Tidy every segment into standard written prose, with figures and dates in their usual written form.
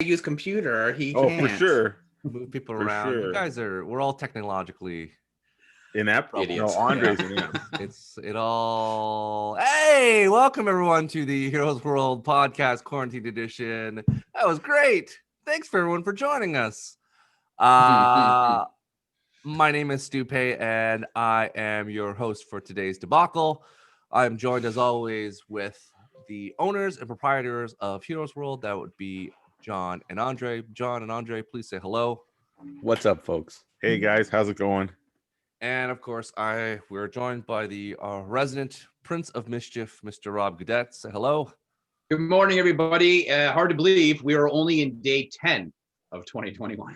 use computer, he Oh, for can't. sure. Move people For around. You sure. guys we're all technologically Inept? No, Idiots. Andre's Yeah. inept. it all. Hey, welcome everyone to the Heroes World Podcast Quarantine Edition. That was great. Thanks for everyone for joining us. My name is Stupe, and I am your host for today's debacle. I'm joined as always with the owners and proprietors of Heroes World. That would be John and Andre. John and Andre, please say hello. What's up, folks? Hey guys, how's it going? And of course, we're joined by the resident Prince of Mischief, Mr. Rob Gaudet. Say hello. Good morning, everybody. Hard to believe we are only in day 10 of 2021.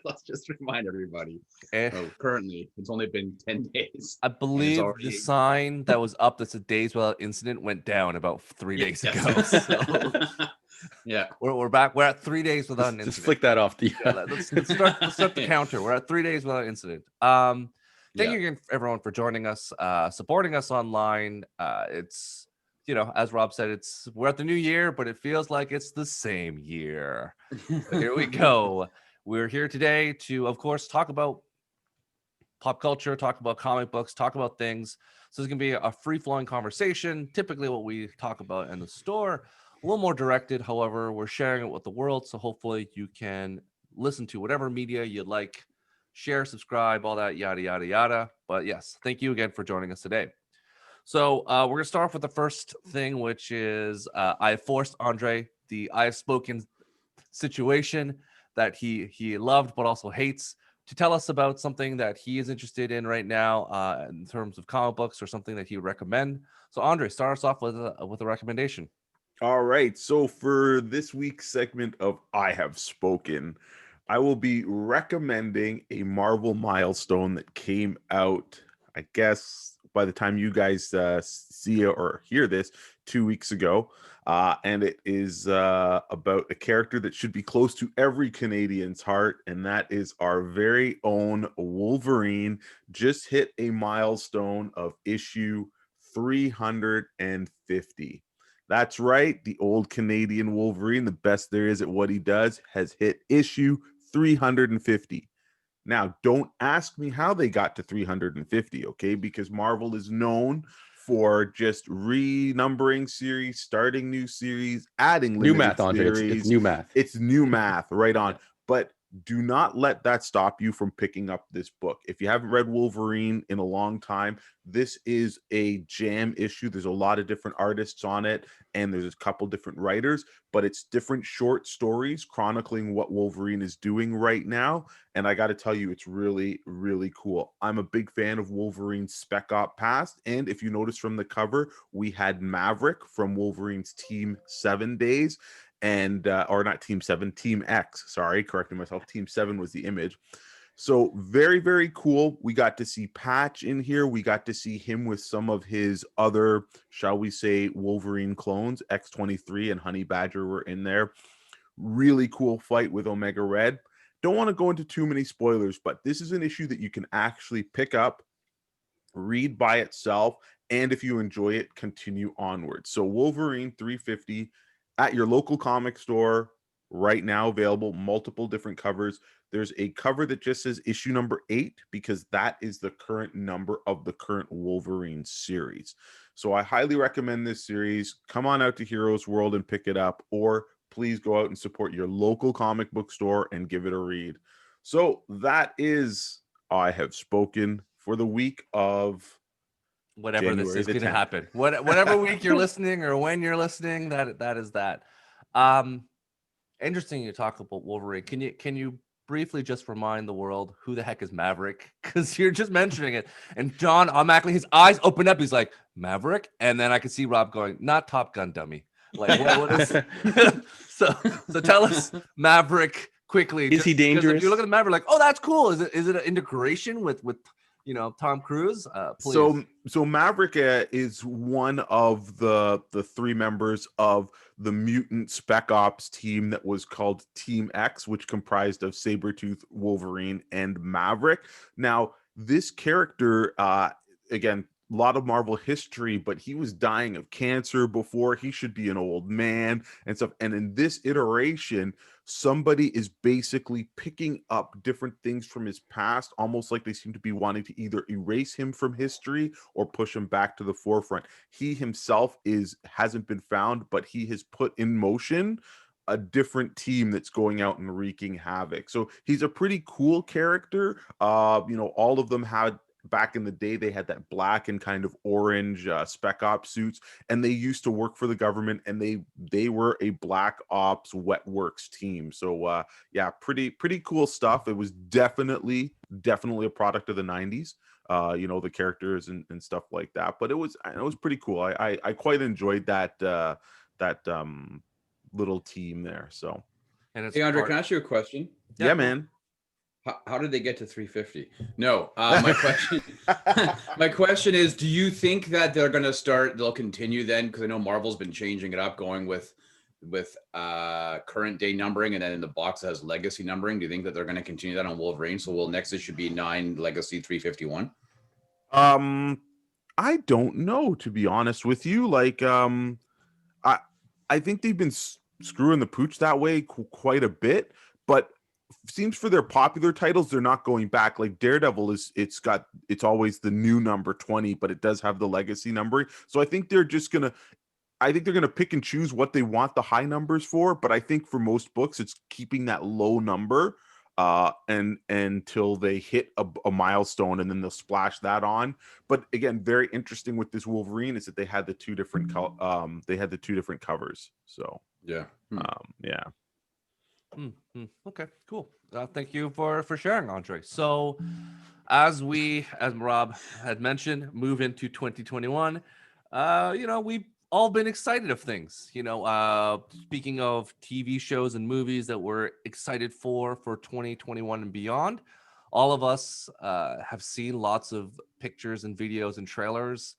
Let's just remind everybody. Currently, it's only been 10 days. I believe the sign that was up that said "Days Without Incident" went down about 3 days ago. So yeah, we're back. We're at 3 days without an incident. Just flick that off. Let's start the counter. We're at 3 days without an incident. Thank you again, everyone, for joining us, supporting us online. It's as Rob said, we're at the new year, but it feels like it's the same year. So here we go. We're here today to, of course, talk about pop culture, talk about comic books, talk about things. So it's going to be a free-flowing conversation. Typically what we talk about in the store, a little more directed. However, we're sharing it with the world. So hopefully you can listen to whatever media you'd like, share, subscribe, all that, yada, yada, yada. But yes, thank you again for joining us today. So we're going to start off with the first thing, which is I forced Andre the I have spoken situation that he loved but also hates to tell us about something that he is interested in right now in terms of comic books or something that he would recommend. So Andre, start us off with a recommendation. All right. So for this week's segment of I Have Spoken, I will be recommending a Marvel milestone that came out, I guess, by the time you guys see or hear this, 2 weeks ago. And it is about a character that should be close to every Canadian's heart, and that is our very own Wolverine. Just hit a milestone of issue 350. That's right, the old Canadian Wolverine, the best there is at what he does, has hit issue 350. Now, don't ask me how they got to 350, okay? Because Marvel is known for just renumbering series, starting new series, adding New math, Andre. series. It's new math. It's new math, right on. But do not let that stop you from picking up this book. If you haven't read Wolverine in a long time, this is a jam issue. There's a lot of different artists on it, and there's a couple different writers, but it's different short stories chronicling what Wolverine is doing right now. And I got to tell you, it's really, really cool. I'm a big fan of Wolverine's Spec Op past. And if you notice from the cover, we had Maverick from Wolverine's Team 7 days. And or not Team 7, Team X, sorry, correcting myself. Team 7 was the image. So very, very cool. We got to see Patch in here. We got to see him with some of his other, shall we say, Wolverine clones. X-23 and Honey Badger were in there. Really cool fight with Omega Red. Don't want to go into too many spoilers, but this is an issue that you can actually pick up, read by itself, and if you enjoy it, continue onward. So Wolverine 350 at your local comic store right now, available, multiple different covers. There's a cover that just says issue number 8 because that is the current number of the current Wolverine series. So I highly recommend this series. Come on out to Heroes World and pick it up, or please go out and support your local comic book store and give it a read. So that is I Have Spoken for the week of Whatever January this is going to 10th. happen. Whatever week you're listening or when you're listening, that is that. Interesting you talk about Wolverine. Can you briefly just remind the world who the heck is Maverick? Because you're just mentioning it. And John automatically, his eyes open up. He's like, Maverick? And then I can see Rob going, not Top Gun, dummy. Like, what is so tell us Maverick quickly. Is he dangerous? If you look at Maverick, like, oh, that's cool. Is it an integration with Tom Cruise? Please. So Maverick is one of the 3 members of the mutant Spec Ops team that was called Team X, which comprised of Sabretooth, Wolverine, and Maverick. Now, this character, again, lot of Marvel history, but he was dying of cancer before. He should be an old man and stuff. And in this iteration, somebody is basically picking up different things from his past, almost like they seem to be wanting to either erase him from history or push him back to the forefront. He himself hasn't been found, but he has put in motion a different team that's going out and wreaking havoc. So he's a pretty cool character. All of them had, back in the day, they had that black and kind of orange spec ops suits, and they used to work for the government, and they were a black ops wet works team. So yeah, pretty cool stuff. It was definitely a product of the 90s. The characters and stuff like that, but it was pretty cool. I quite enjoyed that little team there. So And it's Hey, Andre, can I ask you a question? yeah, man. How did they get to 350? No, my question, my question is, do you think that they'll continue then? Because I know Marvel's been changing it up, going with current day numbering, and then in the box it has legacy numbering. Do you think that they're going to continue that on Wolverine? So will next issue be 9 Legacy 351? I don't know, to be honest with you. Like, I think they've been screwing the pooch that way quite a bit, but seems for their popular titles, they're not going back. Like Daredevil it's always the new number 20, but it does have the legacy numbering. So I think they're gonna pick and choose what they want the high numbers for. But I think for most books, it's keeping that low number and until they hit a milestone, and then they'll splash that on. But again, very interesting with this Wolverine is that they had the two different covers. So Yeah. yeah. Okay, cool. Thank you for sharing, Andre. So as Rob had mentioned, move into 2021, we've all been excited of things. Speaking of TV shows and movies that we're excited for 2021 and beyond, all of us have seen lots of pictures and videos and trailers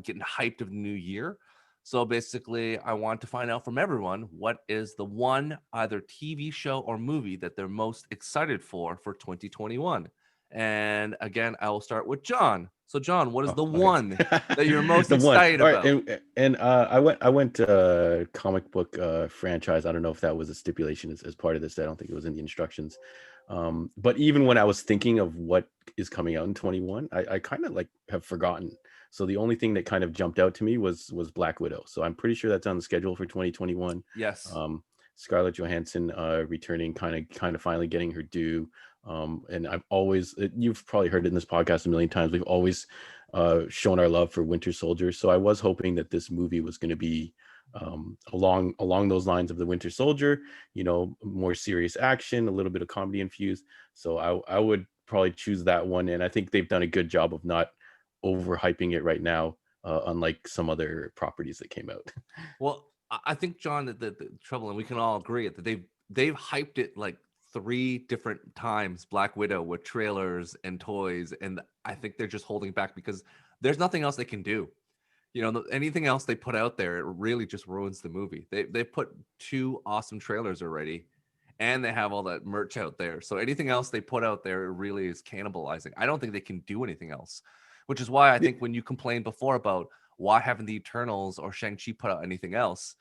getting hyped of the new year. So basically, I want to find out from everyone, what is the one either TV show or movie that they're most excited for 2021? And again, I will start with John. So John, what is the one that you're most excited about? And I went comic book franchise. I don't know if that was a stipulation as part of this. I don't think it was in the instructions. But even when I was thinking of what is coming out in 21, I kind of like have forgotten. So the only thing that kind of jumped out to me was Black Widow. So I'm pretty sure that's on the schedule for 2021. Yes. Scarlett Johansson returning, kind of finally getting her due. And you've probably heard it in this podcast a million times, we've always shown our love for Winter Soldier. So I was hoping that this movie was going to be along those lines of the Winter Soldier, more serious action, a little bit of comedy infused. So I would probably choose that one. And I think they've done a good job of not overhyping it right now, unlike some other properties that came out. Well, I think, John, that the trouble, and we can all agree that they've hyped it like 3 different times, Black Widow, with trailers and toys, and I think they're just holding back because there's nothing else they can do. Anything else they put out there, it really just ruins the movie. They put 2 awesome trailers already, and they have all that merch out there. So anything else they put out there, it really is cannibalizing. I don't think they can do anything else, which is why I think when you complained before about why haven't the Eternals or Shang-Chi put out anything else,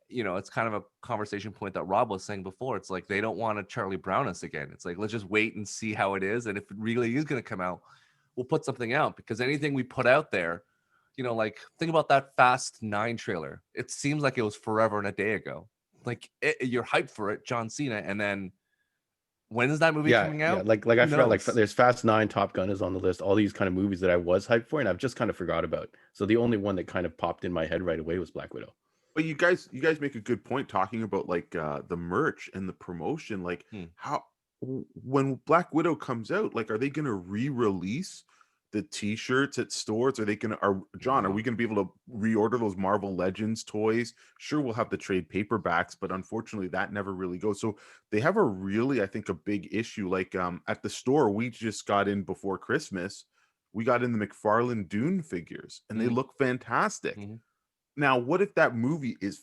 it's kind of a conversation point that Rob was saying before. It's like they don't want to Charlie Brown us again. It's like, let's just wait and see how it is. And if it really is going to come out, we'll put something out, because anything we put out there, like think about that Fast 9 trailer. It seems like it was forever and a day ago. Like you're hyped for it, John Cena, and then when is that movie coming out? Yeah, like I forgot, like there's Fast 9, Top Gun is on the list, all these kind of movies that I was hyped for and I've just kind of forgot about. So the only one that kind of popped in my head right away was Black Widow. But you guys make a good point talking about like the merch and the promotion. Like how when Black Widow comes out, like are they going to re-release the t-shirts at stores? Are we going to be able to reorder those Marvel Legends toys? Sure, we'll have the trade paperbacks, but unfortunately that never really goes. So they have I think a big issue. Like at the store we just got in before Christmas, we got in the McFarlane Dune figures and they look fantastic. Now, what if that movie is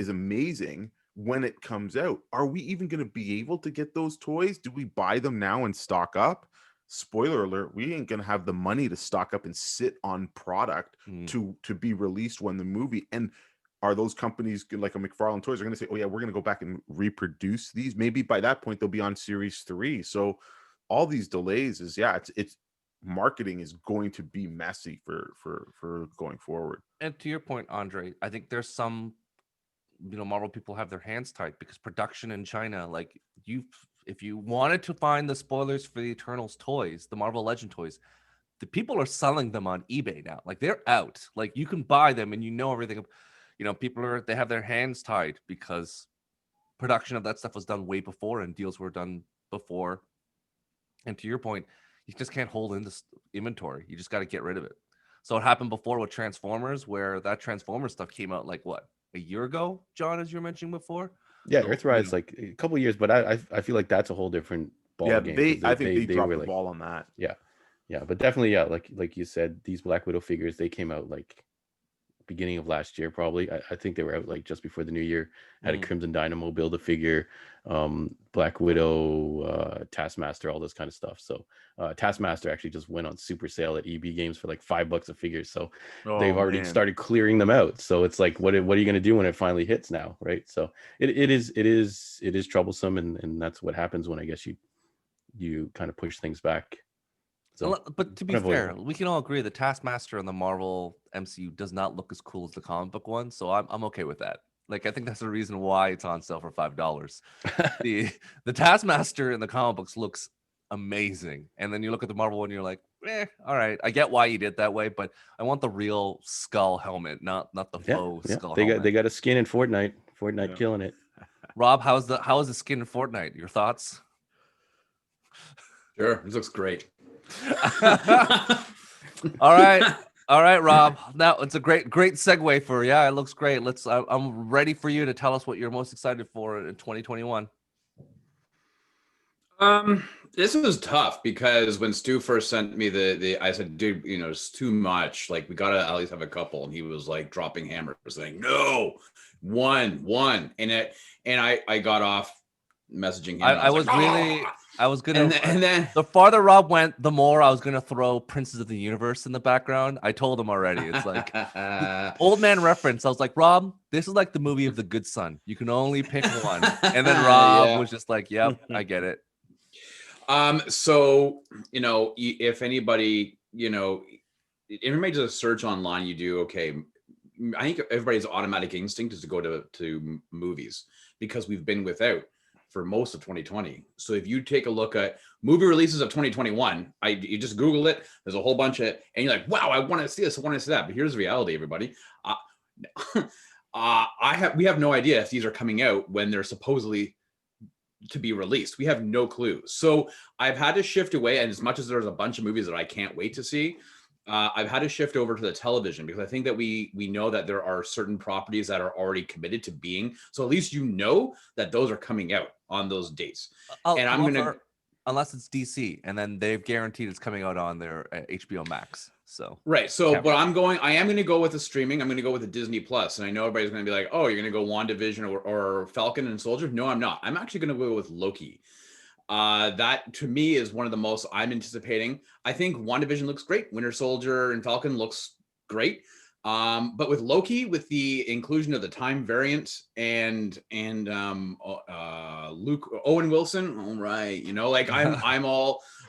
amazing when it comes out? Are we even going to be able to get those toys? Do we buy them now and stock up? spoiler alert, we ain't gonna have the money to stock up and sit on product to be released when the movie. And are those companies like a McFarlane Toys are gonna say, oh yeah, we're gonna go back and reproduce these? Maybe by that point they'll be on series 3. So all these delays is it's marketing is going to be messy for going forward. And to your point, Andre, I think there's some, Marvel people have their hands tied because production in China, like if you wanted to find the spoilers for the Eternals toys, the Marvel Legend toys, the people are selling them on eBay now. Like they're out. Like you can buy them and everything. People they have their hands tied because production of that stuff was done way before and deals were done before. And to your point, you just can't hold in this inventory. You just got to get rid of it. So it happened before with Transformers, where that Transformers stuff came out like what, a year ago, John, as you were mentioning before. Yeah, So, Earthrise like a couple of years, but I feel like that's a whole different ball game. I think they dropped were the like, ball on that. Yeah, but definitely, like you said, these Black Widow figures, they came out like beginning of last year, probably. I think they were out like just before the new year. Had a Crimson Dynamo build a figure, Black Widow, Taskmaster, all this kind of stuff. So Taskmaster actually just went on super sale at EB Games for like $5 a figure. So they've already started clearing them out. So it's like, what are you going to do when it finally hits now, right? So it is troublesome, and that's what happens when I guess you kind of push things back. So, but to be fair, we can all agree the Taskmaster in the Marvel MCU does not look as cool as the comic book one. So I'm okay with that. Like, I think that's the reason why it's on sale for $5. the Taskmaster in the comic books looks amazing. And then you look at the Marvel one, and you're like, all right. I get why you did that way, but I want the real skull helmet, not the faux skull helmet. They got a skin in Fortnite. Fortnite killing it. Rob, how is the skin in Fortnite? Your thoughts? Sure. This looks great. All right, Rob. Now it's a great segue for it looks great. I'm ready for you to tell us what you're most excited for in 2021. This was tough because when Stu first sent me I said, dude, it's too much. Like, we gotta at least have a couple. And he was like dropping hammers, saying, no, one. And I got off messaging him. I was gonna, and then the farther Rob went, the more I was gonna throw Princes of the Universe in the background. I told him already. It's like old man reference. I was like, Rob, this is like the movie of The Good Son. You can only pick one. And then Rob was just like, yep, I get it. So, if anybody, everybody does a search online, you do, okay. I think everybody's automatic instinct is to go to movies because we've been without for most of 2020. So if you take a look at movie releases of 2021, you just Google it. There's a whole bunch of, and you're like, wow, I want to see this, I want to see that. But here's the reality, everybody. We have no idea if these are coming out when they're supposedly to be released. We have no clue. So I've had to shift away. And as much as there's a bunch of movies that I can't wait to see, I've had to shift over to the television because I think that we know that there are certain properties that are already committed to being. So at least that those are coming out on those dates. And I'm going to, unless it's DC, and then they've guaranteed it's coming out on their HBO Max. So right. So, but I am going to go with the streaming. I'm going to go with the Disney Plus, and I know everybody's going to be like, "Oh, you're going to go WandaVision or Falcon and Soldier." No, I'm not. I'm actually going to go with Loki. That to me is one of the most I'm anticipating. I think WandaVision looks great. Winter Soldier and Falcon looks great. But with Loki, with the inclusion of the time variant and Luke Owen Wilson, all right,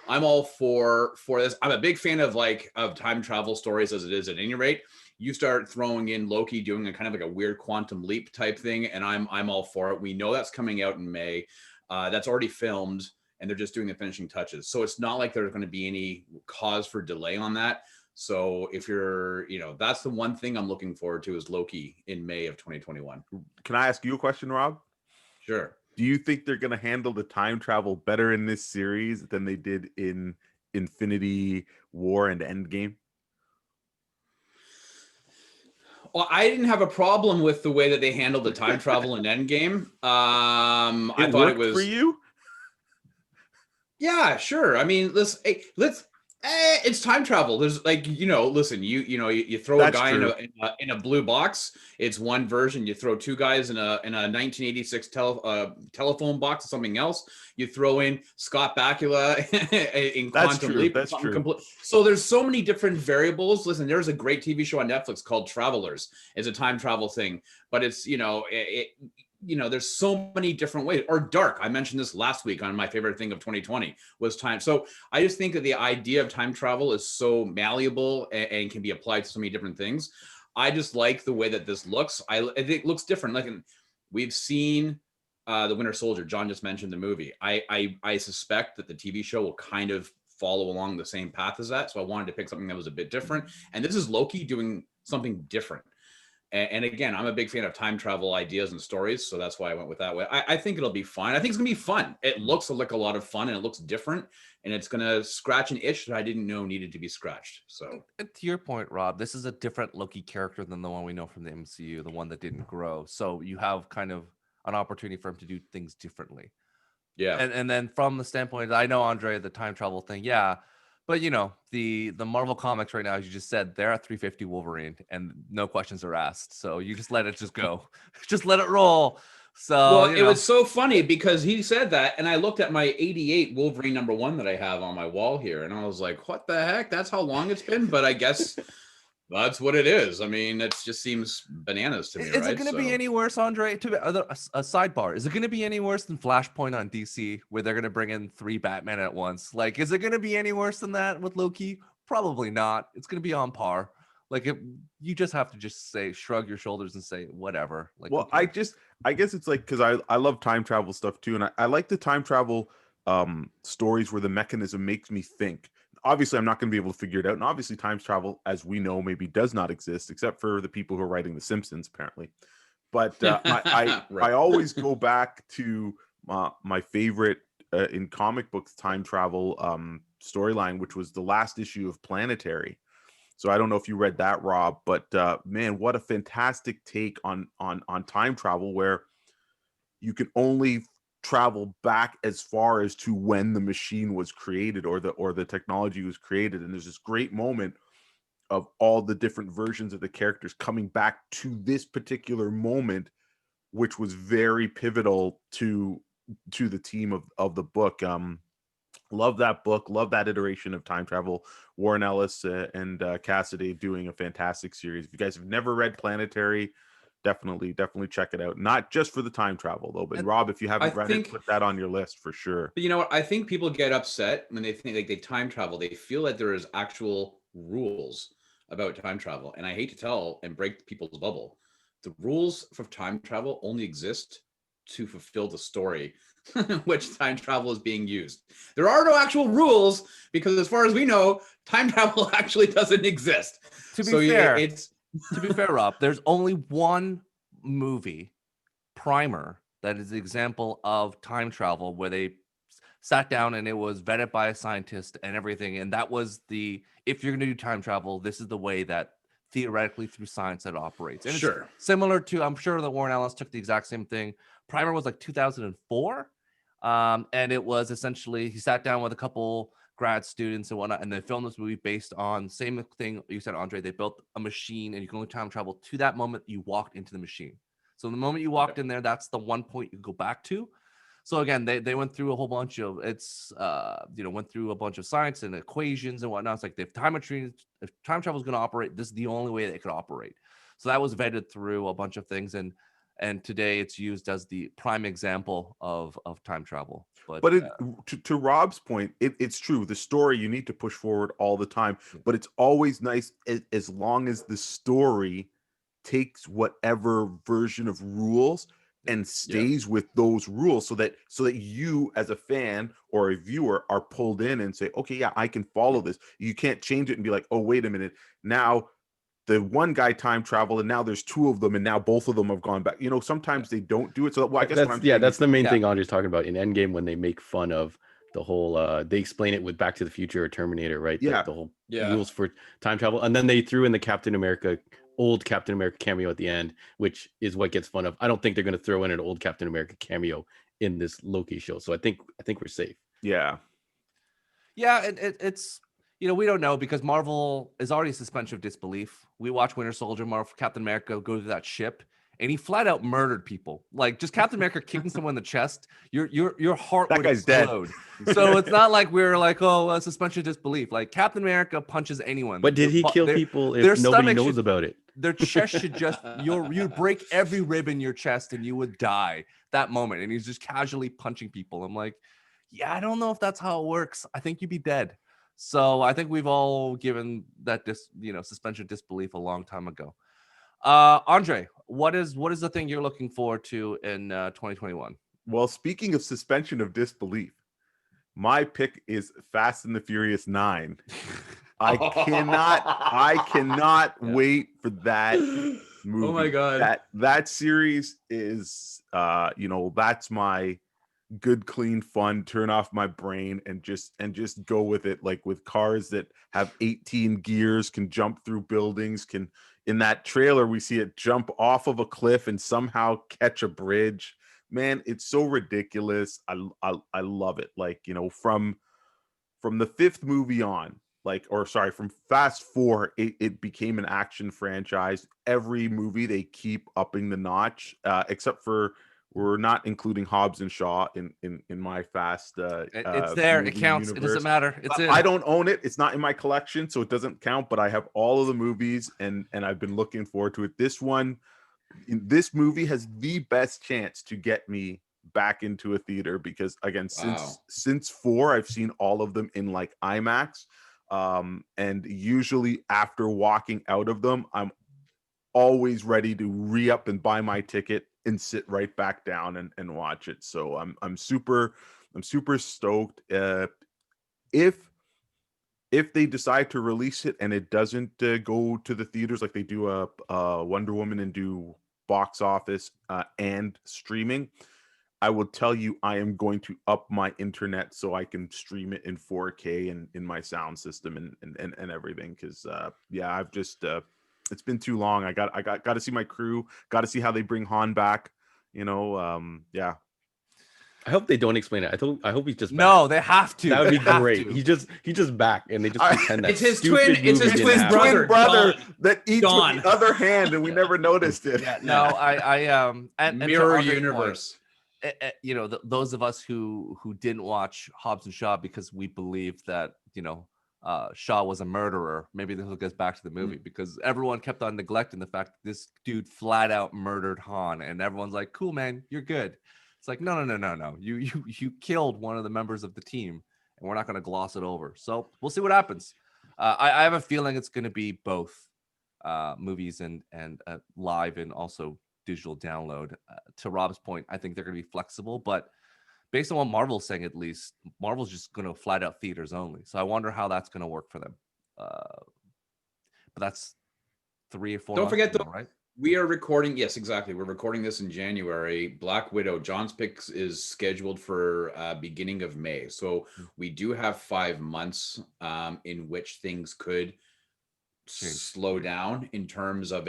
I'm all for this. I'm a big fan of time travel stories as it is at any rate. You start throwing in Loki doing a kind of like a weird quantum leap type thing, and I'm all for it. We know that's coming out in May. That's already filmed, and they're just doing the finishing touches. So it's not like there's going to be any cause for delay on that. So if you're, that's the one thing I'm looking forward to is Loki in May of 2021. Can I ask you a question, Rob? Sure. Do you think they're going to handle the time travel better in this series than they did in Infinity War and Endgame? Well, I didn't have a problem with the way that they handled the time travel in Endgame. I thought it was for you. Yeah, sure. I mean, let's It's time travel. There's like, listen, you throw a That's guy true. in a blue box. It's one version. You throw two guys in a 1986 telephone box or something else. You throw in Scott Bakula in That's Quantum true. Leap. That's Something true. complete. So there's so many different variables. Listen, there's a great TV show on Netflix called Travelers. It's a time travel thing, but it's there's so many different ways. Or Dark. I mentioned this last week on my favorite thing of 2020 was time. So I just think that the idea of time travel is so malleable and can be applied to so many different things. I just like the way that this looks. I think it looks different. Like we've seen the Winter Soldier. John just mentioned the movie. I suspect that the TV show will kind of follow along the same path as that. So I wanted to pick something that was a bit different. And this is Loki doing something different. And again, I'm a big fan of time travel ideas and stories, so that's why I went with that way. I think it'll be fine. I think it's gonna be fun. It looks like a lot of fun, and it looks different, and it's gonna scratch an itch that I didn't know needed to be scratched. So, And to your point, Rob, this is a different Loki character than the one we know from the MCU, the one that didn't grow. So you have kind of an opportunity for him to do things differently. yeah, And then from the standpoint, I know Andre, the time travel thing, yeah. But the Marvel comics right now, as you just said, they're at 350 Wolverine, and no questions are asked. So you just let it just go, just let it roll. So well, it was so funny because he said that, and I looked at my '88 Wolverine #1 that I have on my wall here, and I was like, "What the heck? That's how long it's been." But I guess that's what it is. I mean, it just seems bananas to me, Is right? it going to be any worse, Andre? A sidebar. Is it going to be any worse than Flashpoint on DC, where they're going to bring in 3 Batman at once? Like, is it going to be any worse than that with Loki? Probably not. It's going to be on par. Like, you just have to just shrug your shoulders and say whatever. Like, Well, okay. I guess it's like, because I love time travel stuff too, and I like the time travel stories where the mechanism makes me think. Obviously, I'm not going to be able to figure it out, and obviously, time travel, as we know, maybe does not exist, except for the people who are writing The Simpsons, apparently. But I Right. always go back to my favorite in comic books time travel storyline, which was the last issue of Planetary. So I don't know if you read that, Rob, but man, what a fantastic take on time travel, where you can only travel back as far as to when the machine was created, or the technology was created. And there's this great moment of all the different versions of the characters coming back to this particular moment, which was very pivotal to the team of the book. Love that book. Love that iteration of time travel. Warren Ellis and Cassidy doing a fantastic series. If you guys have never read Planetary, definitely check it out. Not just for the time travel though, but And Rob, if you I haven't read it, think put that on your list for sure. But you know what? I think people get upset when they think like they time travel. They feel that there is actual rules about time travel. And I hate to tell and break people's bubble. The rules for time travel only exist to fulfill the story which time travel is being used. There are no actual rules because as far as we know, time travel actually doesn't exist. To be So fair, it's to be fair, Rob, there's only one movie, Primer, that is the example of time travel where they sat down and it was vetted by a scientist and everything. And that was if you're going to do time travel, this is the way that theoretically through science that operates. And sure. it's similar to, I'm sure that Warren Ellis took the exact same thing. Primer was like 2004. And it was essentially, he sat down with a couple grad students and whatnot, and they filmed this movie based on same thing you said, Andre. They built a machine and you can only time travel to that moment you walked into the machine. So the moment you walked in there, that's the one point you go back to. So again, they went through a whole bunch of went through a bunch of science and equations and whatnot. It's like if time travel is going to operate, this is the only way that it could operate. So that was vetted through a bunch of things, and today it's used as the prime example of time travel. But to Rob's point, it's true. The story you need to push forward all the time, but it's always nice as long as the story takes whatever version of rules and stays with those rules, so that you as a fan or a viewer are pulled in and say, okay, yeah, I can follow this. You can't change it and be like, oh, wait a minute, now the one guy time traveled and now there's 2 of them and now both of them have gone back. Sometimes they don't do it. So I guess that's the main thing Andre's talking about in Endgame, when they make fun of the whole they explain it with Back to the Future or Terminator, right? Yeah. The whole rules for time travel. And then they threw in the old Captain America cameo at the end, which is what gets fun of. I don't think they're going to throw in an old Captain America cameo in this Loki show. So I think we're safe. Yeah. Yeah, it's we don't know because Marvel is already suspension of disbelief. We watch Winter Soldier, Marvel, Captain America go to that ship, and he flat out murdered people. Like just Captain America kicking someone in the chest, your heart That would guy's dead. explode. So it's not like we're like, oh, suspension of disbelief. Like Captain America punches anyone. But did he kill people their if nobody stomach knows should- about it? Their chest should just you'd break every rib in your chest and you would die that moment. And he's just casually punching people. I'm like, yeah, I don't know if that's how it works. I think you'd be dead. So I think we've all given that suspension of disbelief a long time ago. Andre, what is the thing you're looking forward to in 2021? Well, speaking of suspension of disbelief, my pick is Fast and the Furious 9. I cannot wait for that movie. Oh my God. That series is that's my good, clean fun, turn off my brain and just go with it. Like with cars that have 18 gears, can jump through buildings, can in that trailer we see it jump off of a cliff and somehow catch a bridge. Man, it's so ridiculous. I love it. Like, from the fifth movie on, from Fast 4, it became an action franchise. Every movie they keep upping the notch, except for we're not including Hobbs and Shaw in my Fast. It's there. It counts. Universe. It doesn't matter. It's in. I don't own it. It's not in my collection, so it doesn't count. But I have all of the movies, and I've been looking forward to it. This movie has the best chance to get me back into a theater because, again, since 4, I've seen all of them in like IMAX. And usually after walking out of them, I'm always ready to re-up and buy my ticket and sit right back down and watch it. So I'm super stoked. If they decide to release it and it doesn't go to the theaters like they do a Wonder Woman and do box office and streaming, I will tell you I am going to up my internet so I can stream it in 4K and in my sound system and everything. Because I've just it's been too long. I got to see my crew. Got to see how they bring Han back. Yeah. I hope they don't explain it. I hope he's just back. No, they have to. That would be They have great. to. He's just back, and they just pretend that It's his stupid twin- it's movie his didn't twin happen. Twin brother Don. that eats Don. with the other hand, and we never noticed it. Yeah, no, I and to Mirror Andre's universe. point, those of us who didn't watch Hobbs and Shaw because we believed that Shaw was a murderer, maybe this will get us back to the movie because everyone kept on neglecting the fact that this dude flat out murdered Han, and everyone's like, cool, man, you're good. It's like, no, you killed one of the members of the team, and we're not going to gloss it over. So we'll see what happens. I have a feeling it's going to be both movies and live and also digital download. To Rob's point, I think they're going to be flexible, but based on what Marvel's saying, at least Marvel's just going to flat out theaters only. So I wonder how that's going to work for them. But that's 3 or 4 Don't months forget, from though, now, right? we are recording. Yes, exactly. We're recording this in January. Black Widow, John's picks is scheduled for beginning of May. So we do have 5 months in which things could slow down in terms of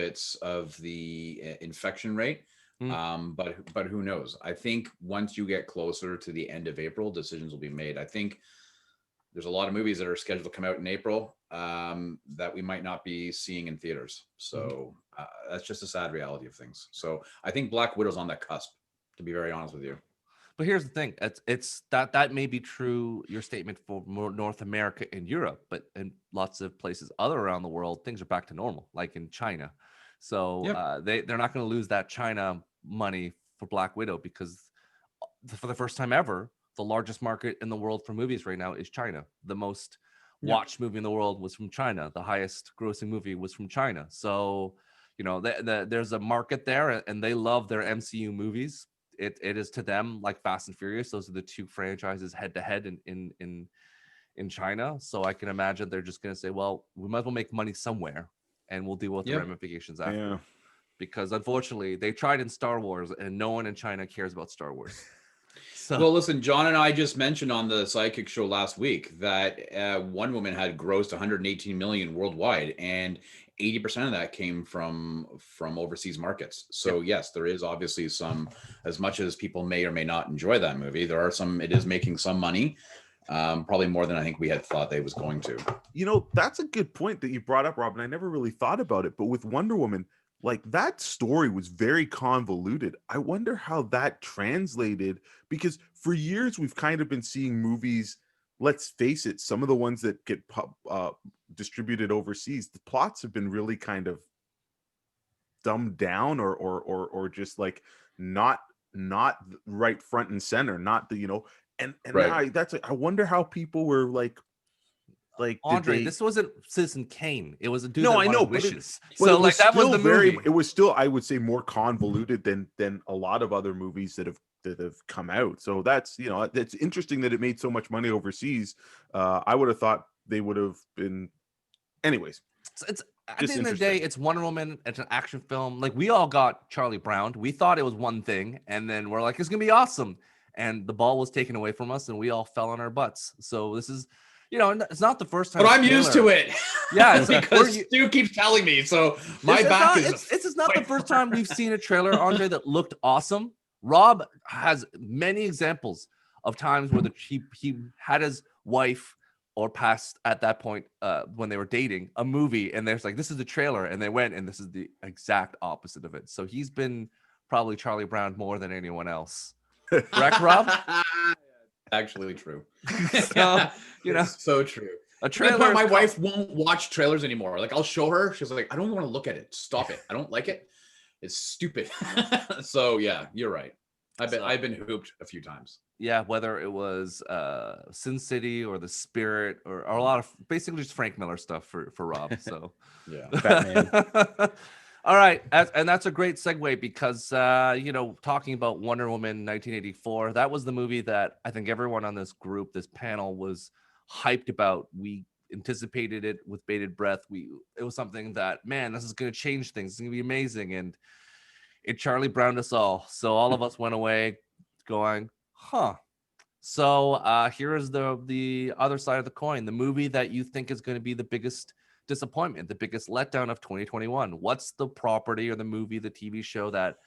the infection rate. But who knows? I think once you get closer to the end of April, decisions will be made. I think there's a lot of movies that are scheduled to come out in April that we might not be seeing in theaters. So that's just a sad reality of things. So I think Black Widow's on that cusp, to be very honest with you. But here's the thing: it's that may be true. Your statement for North America and Europe, but in lots of places other around the world, things are back to normal, like in China. So they're not going to lose that China money for Black Widow because for the first time ever, the largest market in the world for movies right now is China. The most watched movie in the world was from China. The highest grossing movie was from China. So, there's a market there and they love their MCU movies. It is to them like Fast and Furious. Those are the two franchises head to head in China. So I can imagine they're just going to say, well, we might as well make money somewhere and we'll deal with the ramifications after. Yeah. Because unfortunately, they tried in Star Wars, and no one in China cares about Star Wars. So, well, listen, John and I just mentioned on the Sidekick show last week that Wonder Woman had grossed 118 million worldwide, and 80% of that came from overseas markets. So yes, there is obviously some, as much as people may or may not enjoy that movie, there are some. It is making some money. probably more than I think we had thought they was going to. You know, that's a good point that you brought up, Robin. I never really thought about it, but with Wonder Woman, like that story was very convoluted. I wonder how that translated, because for years we've kind of been seeing movies, let's face it, some of the ones that get distributed overseas, the plots have been really kind of dumbed down or just like not right front and center, not the, you know, and Right. I wonder how people were like Andre, did they, this wasn't Citizen Kane. It was a dude no, that I know, wanted but wishes. but So it was like that was still the movie. it was still, I would say, more convoluted than a lot of other movies that have come out. So that's, you know, it's interesting that it made so much money overseas. I would have thought they would have been, anyways. It's at Just the end of the day, interesting. it's Wonder Woman. It's an action film. Like we all got Charlie Brown. We thought it was one thing, and then we're like, it's gonna be awesome. And the ball was taken away from us, and we all fell on our butts. So this is, you know, it's not the first time. But I'm used to it. Yeah, it's because Stu keeps telling me. So my back is. It's not the first time we've seen a trailer, Andre, that looked awesome. Rob has many examples of times where he had his wife or past at that point when they were dating a movie, and there's like, this is the trailer, and they went, and this is the exact opposite of it. So he's been probably Charlie Brown more than anyone else. Correct, Rob? Actually true. So, you know, it's so true. a trailer. My wife won't watch trailers anymore. Like I'll show her, she's like, I don't even want to look at it. Stop it. I don't like it. It's stupid. So yeah, you're right. I've been hooped a few times. Yeah, whether it was Sin City or The Spirit or a lot of basically just Frank Miller stuff for Rob. So Yeah. Batman. All right, and that's a great segue because you know, talking about Wonder Woman 1984, that was the movie that I think everyone on this this panel was hyped about. We anticipated it with bated breath. It was something that, man, this is going to change things. It's going to be amazing, and it Charlie Browned us all. So all of us went away going, huh. So here is the other side of the coin, the movie that you think is going to be the biggest disappointment, the biggest letdown of 2021. What's the property or the movie, the TV show that,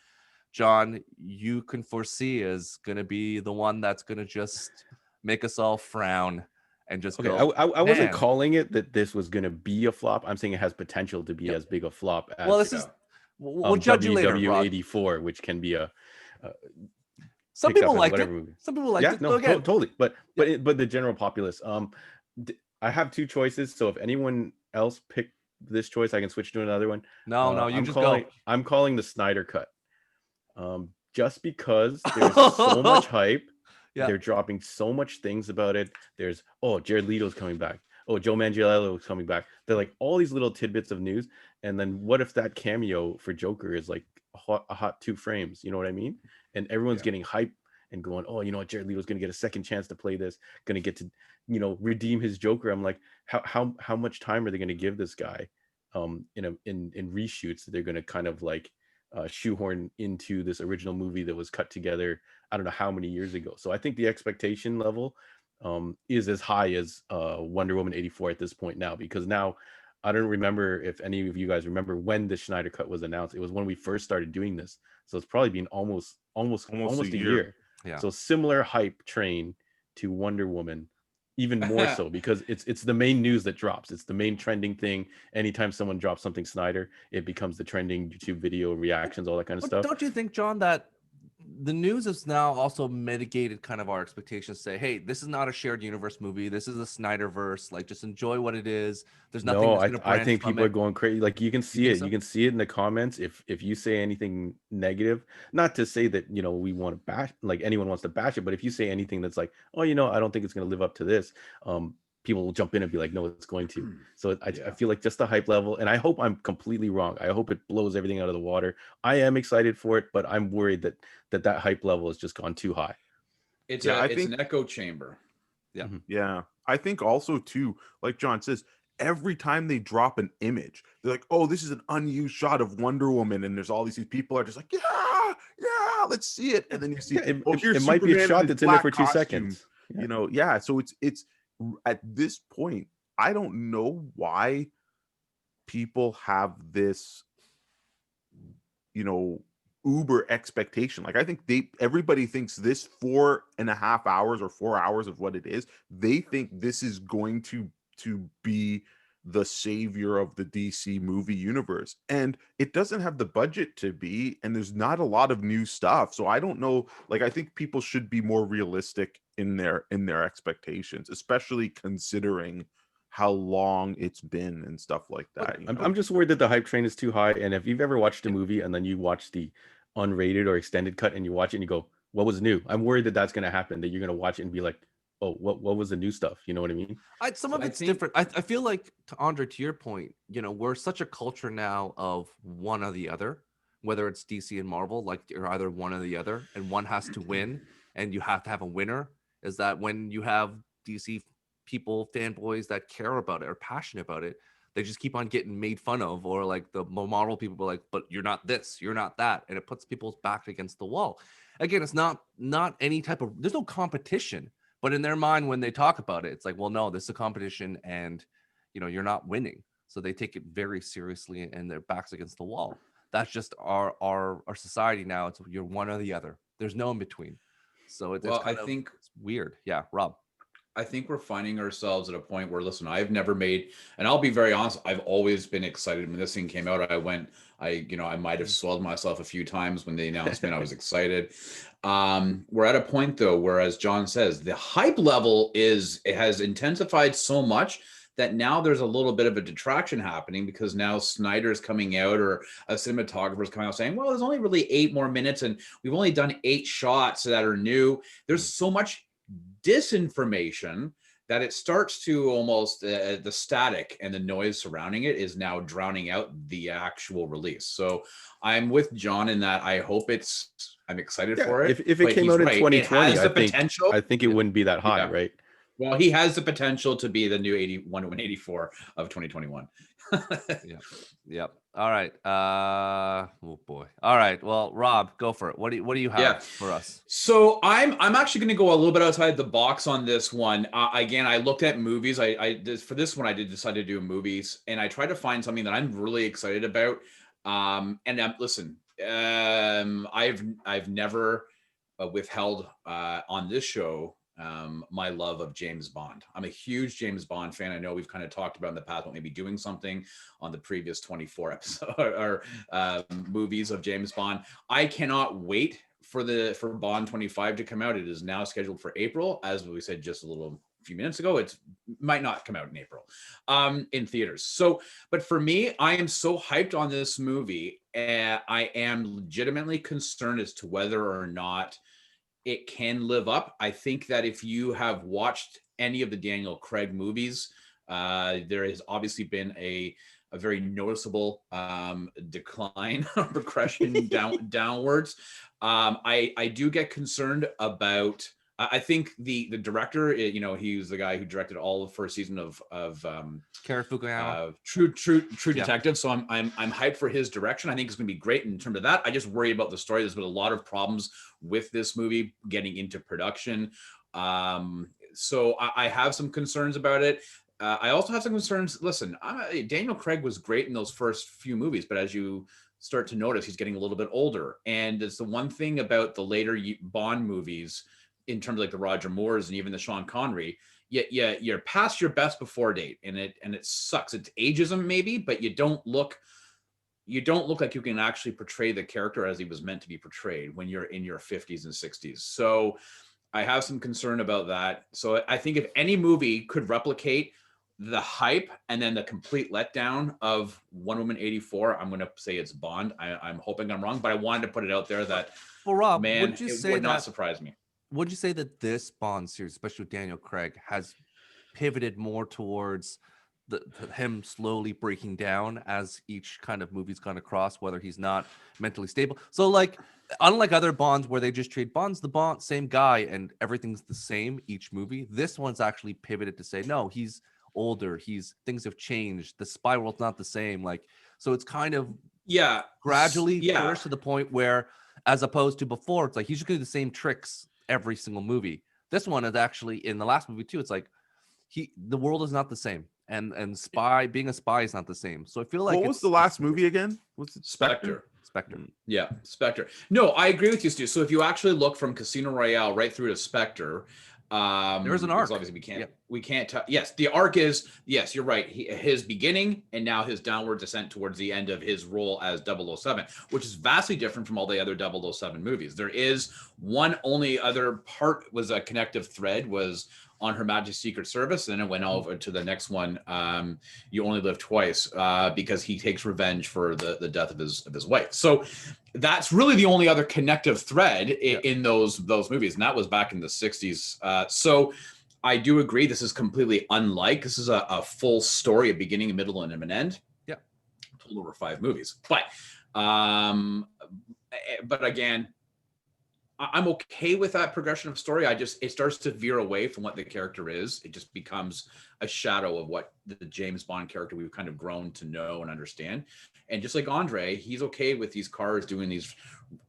John, you can foresee is going to be the one that's going to just make us all frown and just go, I wasn't "Man." calling it that this was going to be a flop. I'm saying it has potential to be as big a flop as Well, this is we'll judge you later, Rod. WW84, which can be a some picked people up as liked it. whatever movie. Some people liked Yeah, it. no, So again, totally. But the general populace. I have two choices. So if anyone else picked this choice, I can switch to another one. no, you I'm just calling, go. I'm calling the Snyder Cut. Just because there's so much hype. Yeah. They're dropping so much things about it. There's, oh, Jared Leto's coming back. Oh, Joe Manganiello is coming back. They're like all these little tidbits of news. And then what if that cameo for Joker is like a hot 2 frames? You know what I mean? And everyone's getting hype and going, oh, you know what, Jared Leto's going to get a second chance to play this, going to get to, you know, redeem his Joker. I'm like, how much time are they going to give this guy in reshoots that they're going to kind of like shoehorn into this original movie that was cut together I don't know how many years ago. So I think the expectation level is as high as Wonder Woman 84 at this point now, because now I don't remember if any of you guys remember when the Schneider Cut was announced. It was when we first started doing this, so it's probably been almost a year. Yeah. So similar hype train to Wonder Woman, even more so because it's the main news that drops. It's the main trending thing. Anytime someone drops something Snyder, it becomes the trending YouTube video reactions, all that kind of stuff. Don't you think, John, that the news has now also mitigated kind of our expectations? Say, hey, this is not a shared universe movie. This is a Snyderverse. Like, just enjoy what it is. There's nothing. No, that's gonna I branch think from people are it. going crazy. Like you can see it. so? You can see it in the comments. If you say anything negative, not to say that, you know, we want to bash, like anyone wants to bash it, but if you say anything that's like, oh, you know, I don't think it's going to live up to this, people will jump in and be like, no, it's going to. So I feel like just the hype level, and I hope I'm completely wrong. I hope it blows everything out of the water. I am excited for it, but I'm worried that hype level has just gone too high. It's think an echo chamber. Yeah. Yeah. I think also too, like John says, every time they drop an image, they're like, oh, this is an unused shot of Wonder Woman. And there's all these people are just like, yeah, let's see it. And then you see, it might be a shot that's in there for 2 seconds. Yeah. You know, yeah. So it's at this point, I don't know why people have this, you know, uber expectation. Like I think everybody thinks this 4.5 hours or 4 hours of what it is, they think this is going to be the savior of the DC movie universe, and it doesn't have the budget to be, and there's not a lot of new stuff. So I don't know, like I think people should be more realistic in their expectations, especially considering how long it's been and stuff like that. I'm just worried that the hype train is too high, and if you've ever watched a movie and then you watch the unrated or extended cut and you watch it and you go, what was new? I'm worried that that's going to happen, that you're going to watch it and be like, oh, what was the new stuff? You know what I mean? Some of it's different. I feel like, to Andre, to your point, we're such a culture now of one or the other, whether it's DC and Marvel, like you're either one or the other, and one has to win, and you have to have a winner. Is that when you have DC people, fanboys that care about it, are passionate about it, they just keep on getting made fun of, or like the Marvel people are like, but you're not this, you're not that, and it puts people's back against the wall. Again, it's not any type of, there's no competition. But in their mind, when they talk about it, it's like, well, no, this is a competition, and you're not winning. So they take it very seriously, and their backs against the wall. That's just our society now. It's you're one or the other. There's no in between. So it's it's weird. Yeah, Rob. I think we're finding ourselves at a point where, listen, I've never made, and I'll be very honest, I've always been excited when this thing came out. I might have swelled myself a few times when the announcement. I was excited. We're at a point though, where, as John says, the hype level has intensified so much that now there's a little bit of a detraction happening, because now Snyder's coming out, or a cinematographer's coming out saying, well, there's only really 8 more minutes and we've only done 8 shots that are new. There's so much disinformation that it starts to almost the static and the noise surrounding it is now drowning out the actual release. So I'm with John in that I'm excited for it. If it came out in 2020, I think it wouldn't be that high, yeah. right? Well, he has the potential to be the new 184 of 2021. Yep. All right. Oh boy. All right. Well, Rob, go for it. What do you have for us? So I'm actually going to go a little bit outside the box on this one. Again, I looked at movies. For this one, I did decide to do movies, and I tried to find something that I'm really excited about. Listen, I've never withheld on this show my love of James Bond. I'm a huge James Bond fan. I know we've kind of talked about in the past about maybe doing something on the previous 24 episodes or movies of James Bond. I cannot wait for Bond 25 to come out. It is now scheduled for April, as we said just a few minutes ago. It might not come out in April in theaters. So, but for me, I am so hyped on this movie. I am legitimately concerned as to whether or not it can live up. I think that if you have watched any of the Daniel Craig movies, there has obviously been a very noticeable decline, progression downwards. I do get concerned about. I think the director, he was the guy who directed all the first season of Kara Fukuyama, True Detective. So I'm hyped for his direction. I think it's going to be great in terms of that. I just worry about the story. There's been a lot of problems with this movie getting into production. So I have some concerns about it. I also have some concerns. Listen, Daniel Craig was great in those first few movies, but as you start to notice, he's getting a little bit older. And it's the one thing about the later Bond movies, in terms of like the Roger Moores and even the Sean Connery, you're past your best before date, and it sucks. It's ageism maybe, but you don't look like you can actually portray the character as he was meant to be portrayed when you're in your 50s and 60s. So I have some concern about that. So I think if any movie could replicate the hype and then the complete letdown of Wonder Woman 84, I'm going to say it's Bond. I'm hoping I'm wrong, but I wanted to put it out there that, well, Rob, man, it would not surprise me. Would you say that this Bond series, especially with Daniel Craig, has pivoted more towards him slowly breaking down as each kind of movie's gone across, whether he's not mentally stable? So, like, unlike other Bonds where they just trade Bond's the Bond, same guy, and everything's the same each movie, this one's actually pivoted to say, no, he's older, things have changed, the spy world's not the same. Like, so it's kind of gradually pushed to the point where, as opposed to before, it's like he's just going to do the same tricks every single movie. This one is actually, in the last movie too, it's like the world is not the same, and being a spy is not the same. So I feel like what was the last movie again? Spectre. Spectre. Yeah, Spectre. No, I agree with you, Stu. So if you actually look from Casino Royale right through to Spectre, There's an because arc. obviously Yep. we can't yes, the arc is, yes, you're right, his beginning and now his downward descent towards the end of his role as 007, which is vastly different from all the other 007 movies. There is one only other part was a connective thread, was on Her Majesty's Secret Service, and then it went over to the next one, You Only Live Twice, because he takes revenge for the death of his wife. So that's really the only other connective thread in those movies, and that was back in the 60s. So I do agree, this is completely unlike. This is a full story, a beginning, a middle, and an end. Yeah, total over 5 movies. But again, I'm okay with that progression of story. It starts to veer away from what the character is. It just becomes a shadow of what the James Bond character we've kind of grown to know and understand. And just like Andre, he's okay with these cars doing these,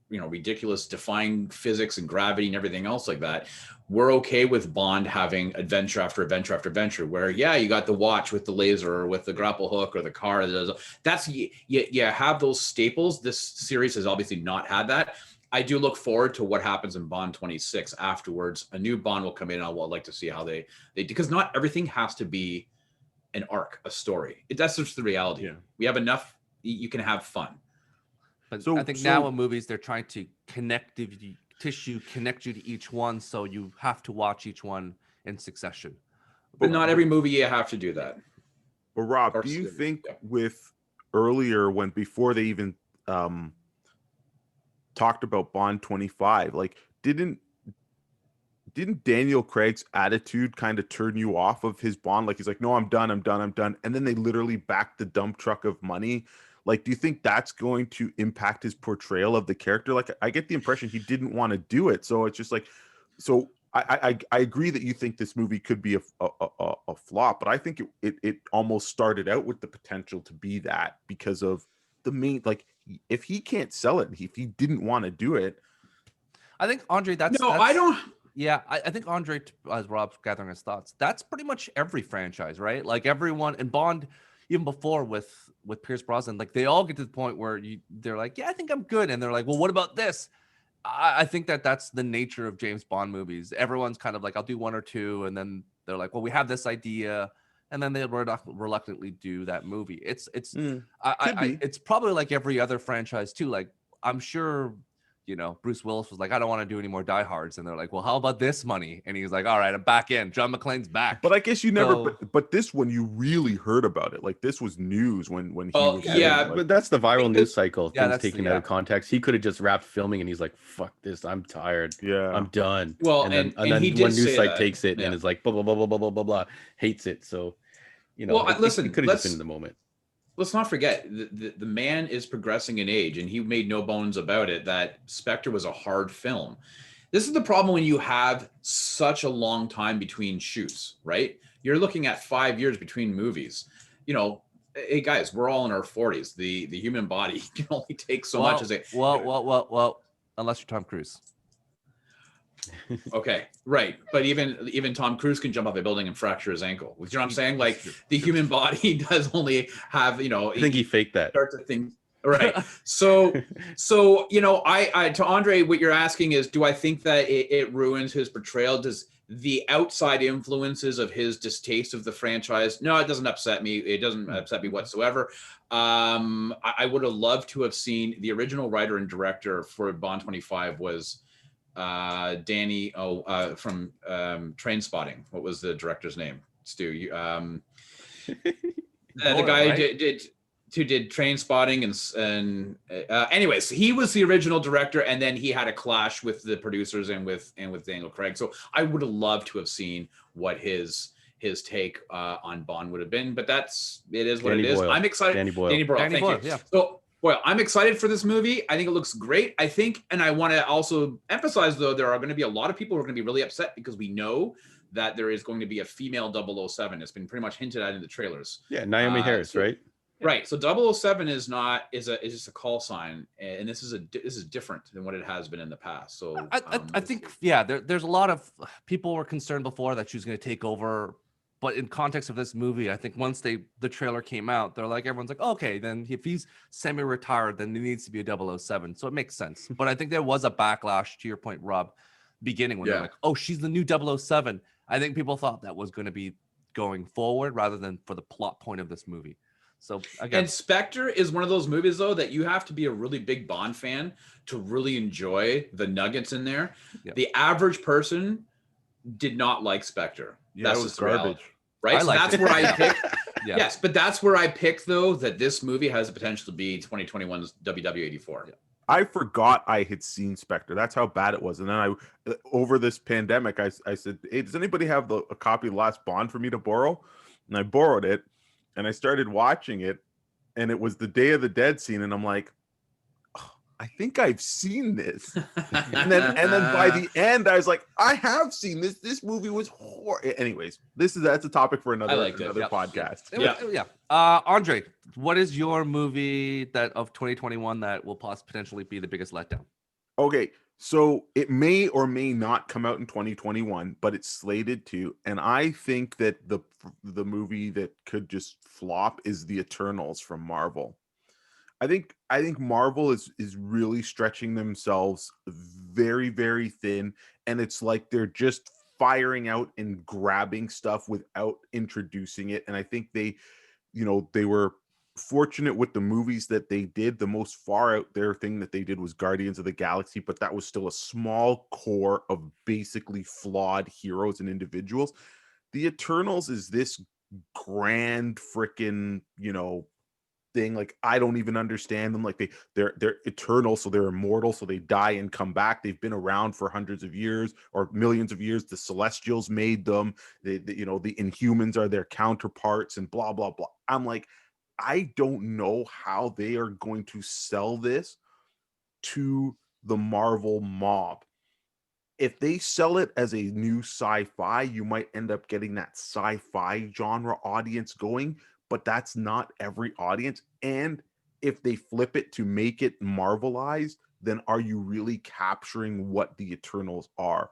ridiculous, defying physics and gravity and everything else like that. We're okay with Bond having adventure after adventure after adventure, where you got the watch with the laser or with the grapple hook or the car. That's you have those staples. This series has obviously not had that. I do look forward to what happens in Bond 26 afterwards. A new Bond will come in. I'd like to see how they because not everything has to be an arc, a story. That's just the reality. Yeah. We have enough. You can have fun. But I think now in movies, they're trying to connect you to each one. So you have to watch each one in succession. But not every movie you have to do that. But Rob, do you think with earlier, before they even talked about Bond 25, like didn't Daniel Craig's attitude kind of turn you off of his Bond? Like he's like, no, I'm done. And then they literally backed the dump truck of money. Like, do you think that's going to impact his portrayal of the character? Like, I get the impression he didn't want to do it. So it's just like, so I agree that you think this movie could be a flop, but I think it almost started out with the potential to be that because of the main, like, if he can't sell it, if he didn't want to do it. I think, Andre, I don't. Yeah, I think Andre, as Rob's gathering his thoughts, that's pretty much every franchise, right? Like everyone in Bond, even before with Pierce Brosnan, like they all get to the point where they're like, yeah, I think I'm good. And they're like, well, what about this? I think that's the nature of James Bond movies. Everyone's kind of like, I'll do one or two. And then they're like, well, we have this idea. And then they reluctantly do that movie. It's probably like every other franchise too. Like I'm sure, Bruce Willis was like, I don't want to do any more Die Hards. And they're like, well, how about this money? And he's like, all right, I'm back in. John McClane's back. But I guess you never, but this one, you really heard about it. Like this was news when he was. Yeah, but that's the viral news cycle. Yeah, things taken out of context. He could have just wrapped filming and he's like, fuck this. I'm tired. Yeah. I'm done. Well, and then he one did news site that. takes it and is like, blah, blah, blah, blah, blah, blah, blah, blah, hates it. So, listen, it could have just been in the moment. Let's not forget the man is progressing in age, and he made no bones about it that Spectre was a hard film. This is the problem when you have such a long time between shoots, right? You're looking at 5 years between movies. Hey guys, we're all in our 40s. The human body can only take so much as it. Well, unless you're Tom Cruise. Okay, right. But even Tom Cruise can jump off a building and fracture his ankle. You know what I'm saying? Like the human body does only have, I think he faked that. Start to think, right. So I to Andre, what you're asking is, do I think that it ruins his portrayal? Does the outside influences of his distaste of the franchise? No, it doesn't upset me. It doesn't upset me whatsoever. I would have loved to have seen the original writer and director for Bond 25 was Danny from Train Spotting. What was the director's name? Stu, the guy who did Train Spotting and anyways, he was the original director, and then he had a clash with the producers and with Daniel Craig. So I would have loved to have seen what his take on Bond would have been, but it is what it is. I'm excited. Danny Boyle, thank you. Yeah. So well, I'm excited for this movie. I think it looks great. I think, and I want to also emphasize, though, there are going to be a lot of people who are going to be really upset because we know that there is going to be a female 007. It's been pretty much hinted at in the trailers. Yeah, Naomi Harris, right? Right. So 007 is just a call sign, and this is different than what it has been in the past. So I think, yeah, there's a lot of people were concerned before that she was going to take over But in context of this movie, I think once the trailer came out, they're like, everyone's like, okay, then if he's semi-retired, then there needs to be a 007. So it makes sense. But I think there was a backlash, to your point, Rob, beginning when they're like, oh, she's the new 007. I think people thought that was going to be going forward rather than for the plot point of this movie. So again, and Spectre is one of those movies though that you have to be a really big Bond fan to really enjoy the nuggets in there. Yep. The average person did not like Spectre. Yeah, that's it was just reality, garbage. right? So that's where I picked. Yeah. Yes, but that's where I picked though that this movie has the potential to be 2021's WW84. Yeah. I forgot I had seen Spectre. That's how bad it was. And then over this pandemic, I said, hey, does anybody have a copy of the last Bond for me to borrow? And I borrowed it, and I started watching it, and it was the Day of the Dead scene, and I'm like, oh, I think I've seen this. and then by the end, I was like, I have seen this. This movie was horrible. Anyways, that's a topic for another podcast. Yeah. Andre, what is your movie that of 2021 that will potentially be the biggest letdown? Okay, so it may or may not come out in 2021, but it's slated to. And I think that the movie that could just flop is The Eternals from Marvel. I think Marvel is really stretching themselves very, very thin, and it's like they're just firing out and grabbing stuff without introducing it. And I think they were fortunate with the movies that they did. The most far out there thing that they did was Guardians of the Galaxy, but that was still a small core of basically flawed heroes and individuals. The Eternals is this grand freaking, thing. Like, I don't even understand them. Like, they're eternal, so they're immortal, so they die and come back. They've been around for hundreds of years or millions of years. The Celestials made them. The Inhumans are their counterparts and blah blah blah. I'm like, I don't know how they are going to sell this to the Marvel mob. If they sell it as a new sci-fi, you might end up getting that sci-fi genre audience going, but that's not every audience. And if they flip it to make it Marvelized, then are you really capturing what the Eternals are?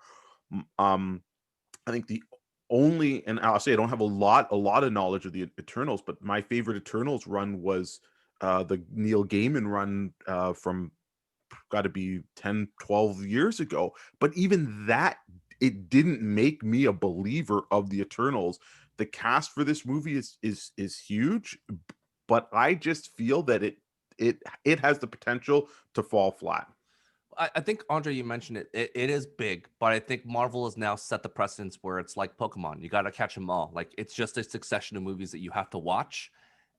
I think the only, and I'll say I don't have a lot of knowledge of the Eternals, but my favorite Eternals run was the Neil Gaiman run from got to be 10, 12 years ago. But even that, it didn't make me a believer of the Eternals. The cast for this movie is huge, but I just feel that it has the potential to fall flat. I think, Andre, you mentioned it. It is big, but I think Marvel has now set the precedence where it's like Pokemon. You got to catch them all. Like, it's just a succession of movies that you have to watch.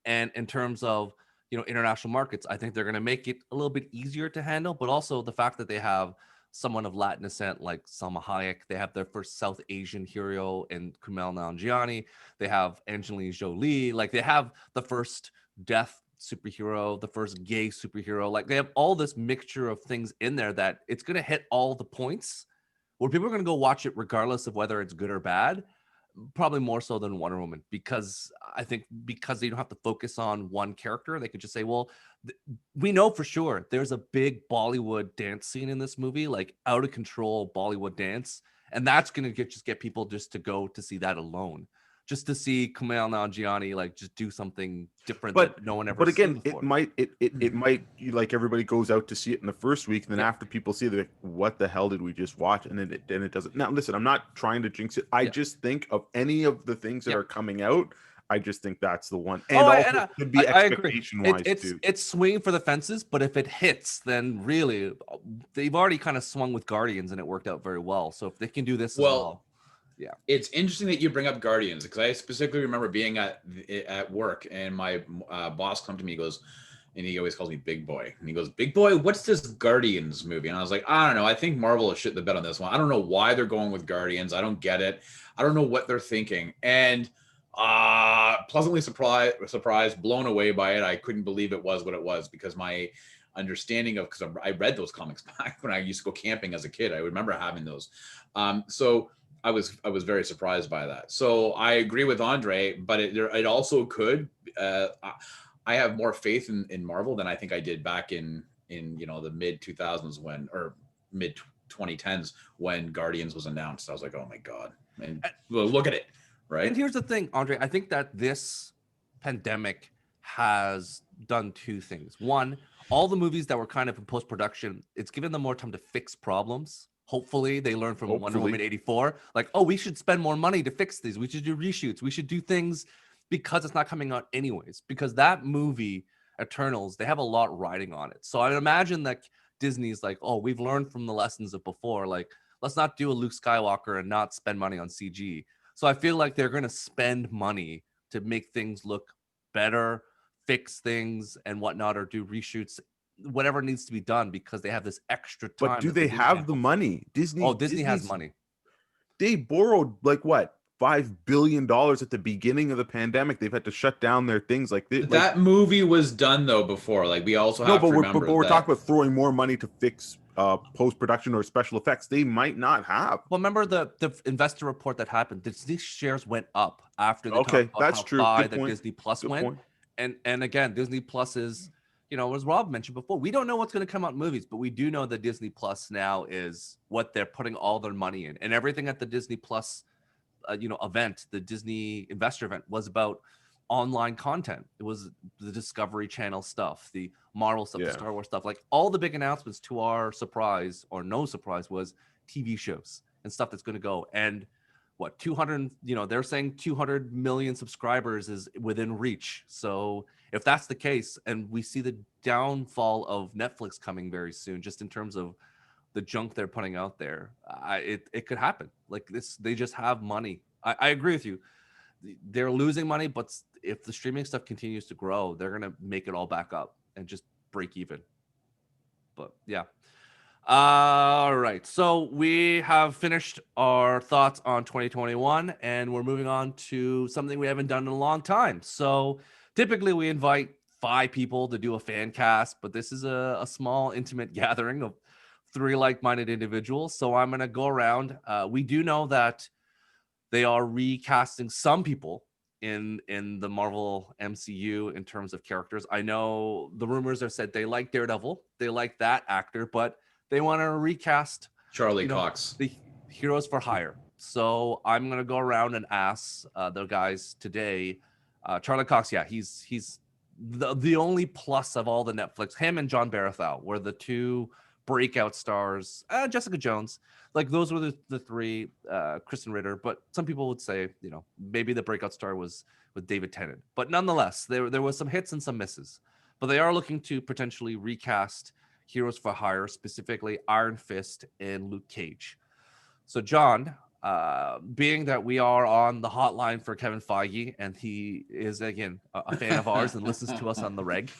And in terms of, international markets, I think they're going to make it a little bit easier to handle, but also the fact that they have someone of Latin descent like Salma Hayek. They have their first South Asian hero in Kumail Nanjiani. They have Angelina Jolie. Like, they have the first deaf superhero, the first gay superhero. Like, they have all this mixture of things in there that it's going to hit all the points where people are going to go watch it regardless of whether it's good or bad. Probably more so than Wonder Woman, because I think because they don't have to focus on one character, they could just say, well, we know for sure there's a big Bollywood dance scene in this movie, like out of control Bollywood dance. And that's going to get people just to go to see that alone, just to see Kumail Nanjiani like just do something different that no one ever. But again, it might like everybody goes out to see it in the first week, and then after people see it, they're like, what the hell did we just watch? And then it doesn't. Now listen, I'm not trying to jinx it. I just think of any of the things that are coming out, I just think that's the one. And also could be expectation wise too. It's swinging for the fences, but if it hits, then really they've already kind of swung with Guardians and it worked out very well. So if they can do this as well. Yeah, it's interesting that you bring up Guardians, because I specifically remember being at work and my boss come to me, and he always calls me Big Boy, and he goes, "Big Boy, what's this Guardians movie?" And I was like, I don't know. I think Marvel is shit the bed on this one. I don't know why they're going with Guardians. I don't get it. I don't know what they're thinking. And pleasantly surprised, blown away by it. I couldn't believe it was what it was, because my understanding of, because I read those comics back when I used to go camping as a kid. I remember having those. So I was very surprised by that. So I agree with Andre, but it also could. I have more faith in Marvel than I think I did back in the mid 2000s or mid 2010s when Guardians was announced. I was like, oh my god, and look at it. right? And here's the thing, Andre. I think that this pandemic has done two things. One, all the movies that were kind of in post production, it's given them more time to fix problems. Hopefully, they learn from Wonder Woman 84. Like, oh, we should spend more money to fix these. We should do reshoots. We should do things because it's not coming out anyways. Because that movie, Eternals, they have a lot riding on it. So I imagine that Disney's like, oh, we've learned from the lessons of before. Like, let's not do a Luke Skywalker and not spend money on CG. So I feel like they're going to spend money to make things look better, fix things and whatnot, or do reshoots, whatever needs to be done, because they have this extra time. But do they have the money? Disney has money. They borrowed like what, $5 billion at the beginning of the pandemic. They've had to shut down their things like this. That movie was done though before. Like we also have to remember but we're that... talking about throwing more money to fix post-production or special effects. They might not have. Well, remember the investor report that happened. Disney shares went up after the okay, that's true. Good point. Disney Plus Good went. Point. And again, Disney Plus is, you know, as Rob mentioned before, we don't know what's going to come out in movies, but we do know that Disney Plus now is what they're putting all their money in, and everything at the Disney Plus event, the Disney investor event, was about online content. It was the Discovery Channel stuff, the Marvel stuff, the Star Wars stuff. Like all the big announcements, to our surprise or no surprise, was TV shows and stuff that's going to go. And what, 200, they're saying 200 million subscribers is within reach. So if that's the case, and we see the downfall of Netflix coming very soon, just in terms of the junk they're putting out there, it could happen. Like this, they just have money. I agree with you. They're losing money, but if the streaming stuff continues to grow, they're going to make it all back up and just break even. But yeah. All right. So we have finished our thoughts on 2021, and we're moving on to something we haven't done in a long time. So typically we invite 5 people to do a fan cast, but this is a small, intimate gathering of 3 like-minded individuals. So I'm going to go around. We do know that they are recasting some people in the Marvel MCU in terms of characters. I know the rumors have said they like Daredevil, they like that actor, but they want to recast Charlie Cox, the Heroes for Hire. So I'm going to go around and ask the guys today. Charlie Cox, yeah, he's the only plus of all the Netflix. Him and John Baratheon were the 2 breakout stars. Jessica Jones, like those were the 3. Kristen Ritter, but some people would say, maybe the breakout star was with David Tennant. But nonetheless, there was some hits and some misses. But they are looking to potentially recast Heroes for Hire, specifically Iron Fist and Luke Cage. So John, being that we are on the hotline for Kevin Feige, and he is again a fan of ours and listens to us on the reg,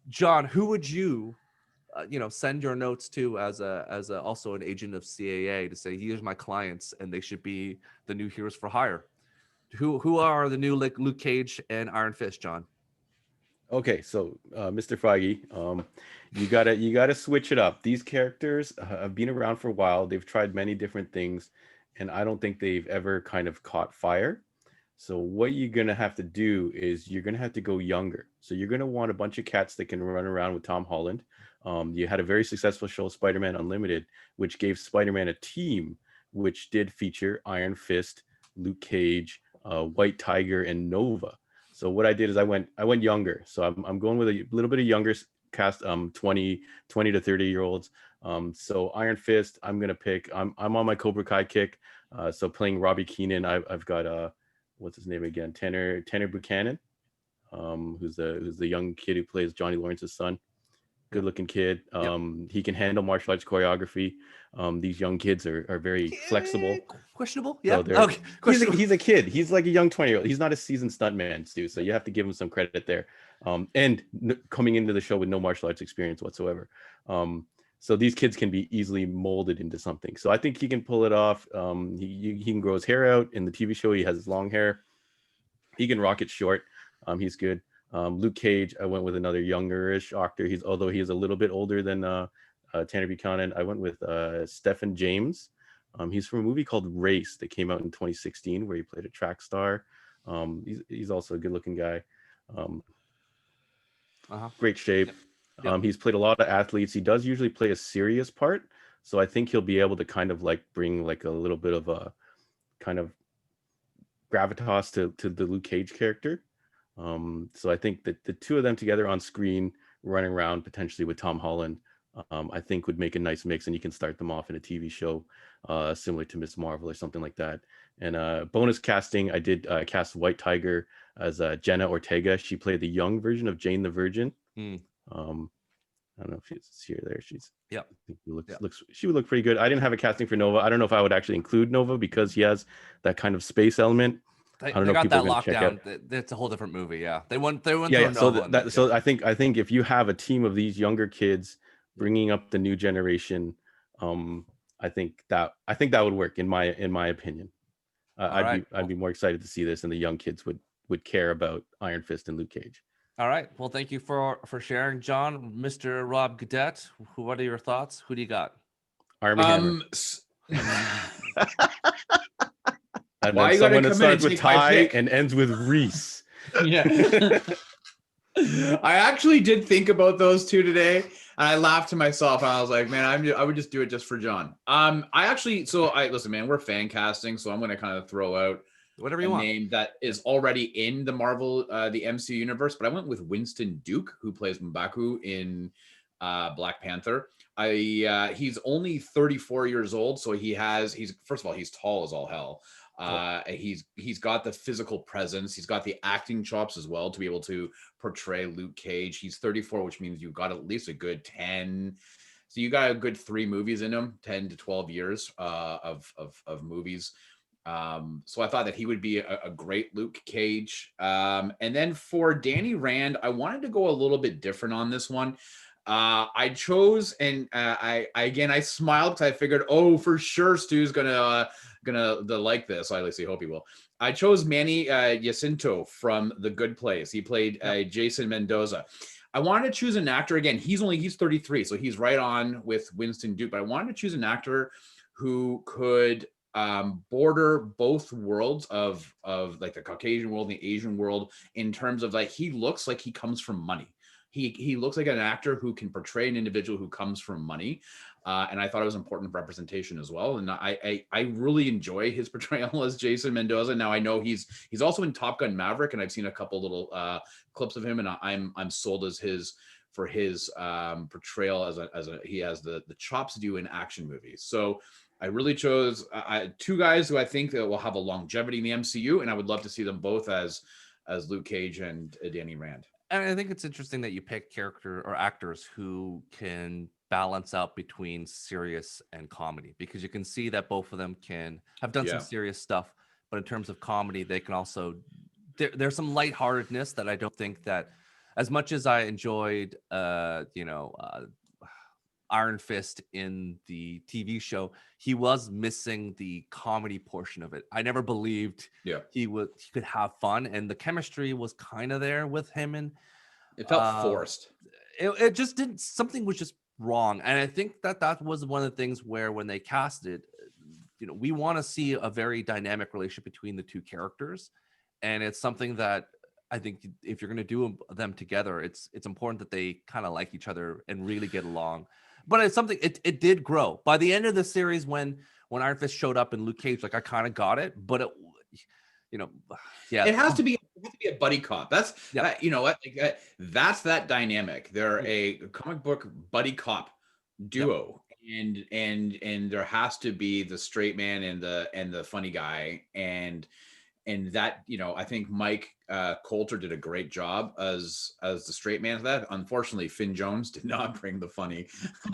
John, who would you send your notes to as also an agent of CAA to say, here's my clients and they should be the new Heroes for Hire? Who are the new Luke Cage and Iron Fist, John? Okay, so Mr. Feige, you gotta switch it up. These characters have been around for a while. They've tried many different things, and I don't think they've ever kind of caught fire. So what you're gonna have to do is you're gonna have to go younger. So you're gonna want a bunch of cats that can run around with Tom Holland. You had a very successful show, Spider-Man Unlimited, which gave Spider-Man a team, which did feature Iron Fist, Luke Cage, White Tiger, and Nova. So what I did is I went younger. So I'm going with a little bit of younger cast, 20 to 30-year-olds. So Iron Fist, I'm gonna pick. I'm on my Cobra Kai kick. So playing Robbie Keenan, I've got what's his name again? Tanner Buchanan, who's the young kid who plays Johnny Lawrence's son. Good looking kid. He can handle martial arts choreography. These young kids are very flexible. Questionable. Yeah. So okay. He's a kid. He's like a young 20-year-old. He's not a seasoned stuntman, Stu. So you have to give him some credit there. And coming into the show with no martial arts experience whatsoever. So these kids can be easily molded into something. So I think he can pull it off. He can grow his hair out. In the TV show, he has his long hair. He can rock it short. He's good. Luke Cage, I went with another youngerish actor. Although he is a little bit older than Tanner Buchanan. I went with Stephen James. He's from a movie called Race that came out in 2016 where he played a track star. He's also a good-looking guy. Great shape. Yep. He's played a lot of athletes. He does usually play a serious part, so I think he'll be able to kind of like bring like a little bit of a kind of gravitas to the Luke Cage character. So I think that the two of them together on screen, running around potentially with Tom Holland, I think would make a nice mix, and you can start them off in a TV show similar to Miss Marvel or something like that. And bonus casting, I did cast White Tiger as Jenna Ortega. She played the young version of Jane the Virgin. Um, I don't know if she's here. There, she's. Yeah. I think she would look pretty good. I didn't have a casting for Nova. I don't know if I would actually include Nova because he has that kind of space element. They, I don't they know if got people that are gonna check lockdown. It's a whole different movie. Yeah, they went. They went. yeah, through so Nova that so I think if you have a team of these younger kids bringing up the new generation, I think that would work in my opinion. I'd be more excited to see this, and the young kids would care about Iron Fist and Luke Cage. All right. Well, thank you for sharing, John. Mr. Rob Gadet, what are your thoughts? Who do you got? Army Hammer. And Why then you gotta someone that come in starts and with take my Ty pick? and ends with Reese. Yeah. I actually did think about those two today, and I laughed to myself. And I was like, man, I would just do it just for John. Listen, man, we're fan casting, so I'm going to kind of throw out Whatever you want. name that is already in the Marvel, the MCU universe, but I went with Winston Duke, who plays M'Baku in Black Panther. He's only 34 years old, so he's first of all, he's tall as all hell. He's got the physical presence. He's got the acting chops as well to be able to portray Luke Cage. He's 34, which means you've got at least a good 10. So you got a good 3 movies in him, 10 to 12 years of movies. So I thought that he would be a great Luke Cage. And then for Danny Rand, I wanted to go a little bit different on this one. I chose, and I smiled because I figured, oh, for sure Stu's gonna like this. I at least hope he will. I chose Manny Jacinto from The Good Place. He played Jason Mendoza. I wanted to choose an actor. Again, he's 33, so he's right on with Winston Duke. But I wanted to choose an actor who could border both worlds of like the Caucasian world and the Asian world in terms of like he looks like he comes from money. He looks like an actor who can portray an individual who comes from money. And I thought it was important representation as well. And I really enjoy his portrayal as Jason Mendoza. Now I know he's also in Top Gun Maverick, and I've seen a couple little clips of him, and I'm sold as his portrayal as he has the chops to do in action movies. So I really chose 2 guys who I think that will have a longevity in the MCU, and I would love to see them both as Luke Cage and Danny Rand. And I think it's interesting that you pick character or actors who can balance out between serious and comedy, because you can see that both of them can have done some serious stuff, but in terms of comedy, they can also there's some lightheartedness that I don't think that, as much as I enjoyed Iron Fist in the TV show, he was missing the comedy portion of it. I never believed he could have fun, and the chemistry was kind of there with him, and it felt forced. It just didn't. Something was just wrong, and I think that was one of the things where when they casted, we want to see a very dynamic relationship between the 2 characters, and it's something that I think if you're going to do them together, it's important that they kind of like each other and really get along. But it's something it did grow by the end of the series when Iron Fist showed up in Luke Cage. Like I kind of got it, but it has to be a buddy cop. That's that's that dynamic. They're a comic book buddy cop duo, and there has to be the straight man and the funny guy, and that I think Mike Coulter did a great job as the straight man of that. Unfortunately, Finn Jones did not bring the funny,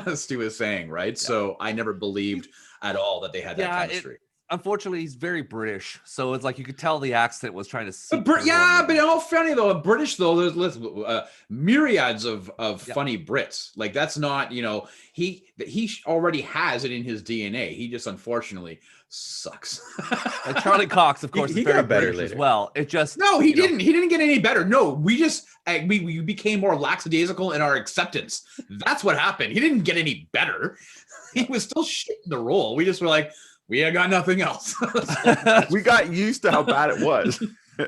as Stu was saying, right? So I never believed at all that they had that chemistry. Unfortunately, he's very British, so it's like you could tell the accent was trying to. But all funny though. British though, there's myriads of funny Brits. Like that's not he already has it in his DNA. He just unfortunately sucks. Like Charlie Cox, of course, is very British as well. It just he didn't. He didn't get any better. No, we just we became more lackadaisical in our acceptance. That's what happened. He didn't get any better. He was still shit in the role. We just were like, we got nothing else. We got used to how bad it was.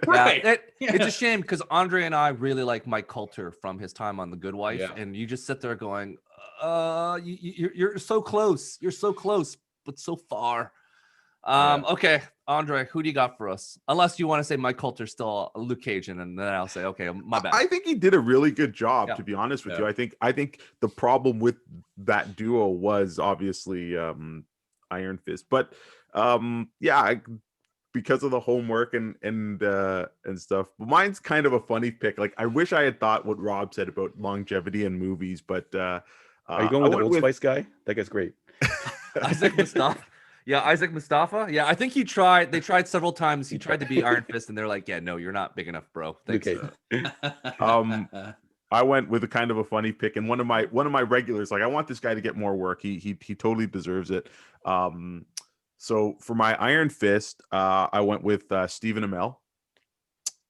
Right. It's a shame because Andre and I really like Mike Coulter from his time on The Good Wife, and you just sit there going, you're so close. You're so close, but so far. Okay, Andre, who do you got for us? Unless you want to say Mike Coulter's still Luke Cage, and then I'll say, okay, my bad. I think he did a really good job, Yeah. to be honest with you. I think the problem with that duo was obviously Iron Fist, but because of the homework and stuff. But mine's kind of a funny pick. Like, I wish I had thought what Rob said about longevity in movies, but are you going with the Old Spice guy? That guy's great. Isaac Mustafa. Yeah, Isaac Mustafa. Yeah, I think they tried several times. He tried to be Iron Fist, and they're like, yeah, no, you're not big enough, bro. Thanks. Okay. I went with a kind of a funny pick, and one of my regulars, like, I want this guy to get more work. He totally deserves it. So for my Iron Fist, I went with Stephen Amell.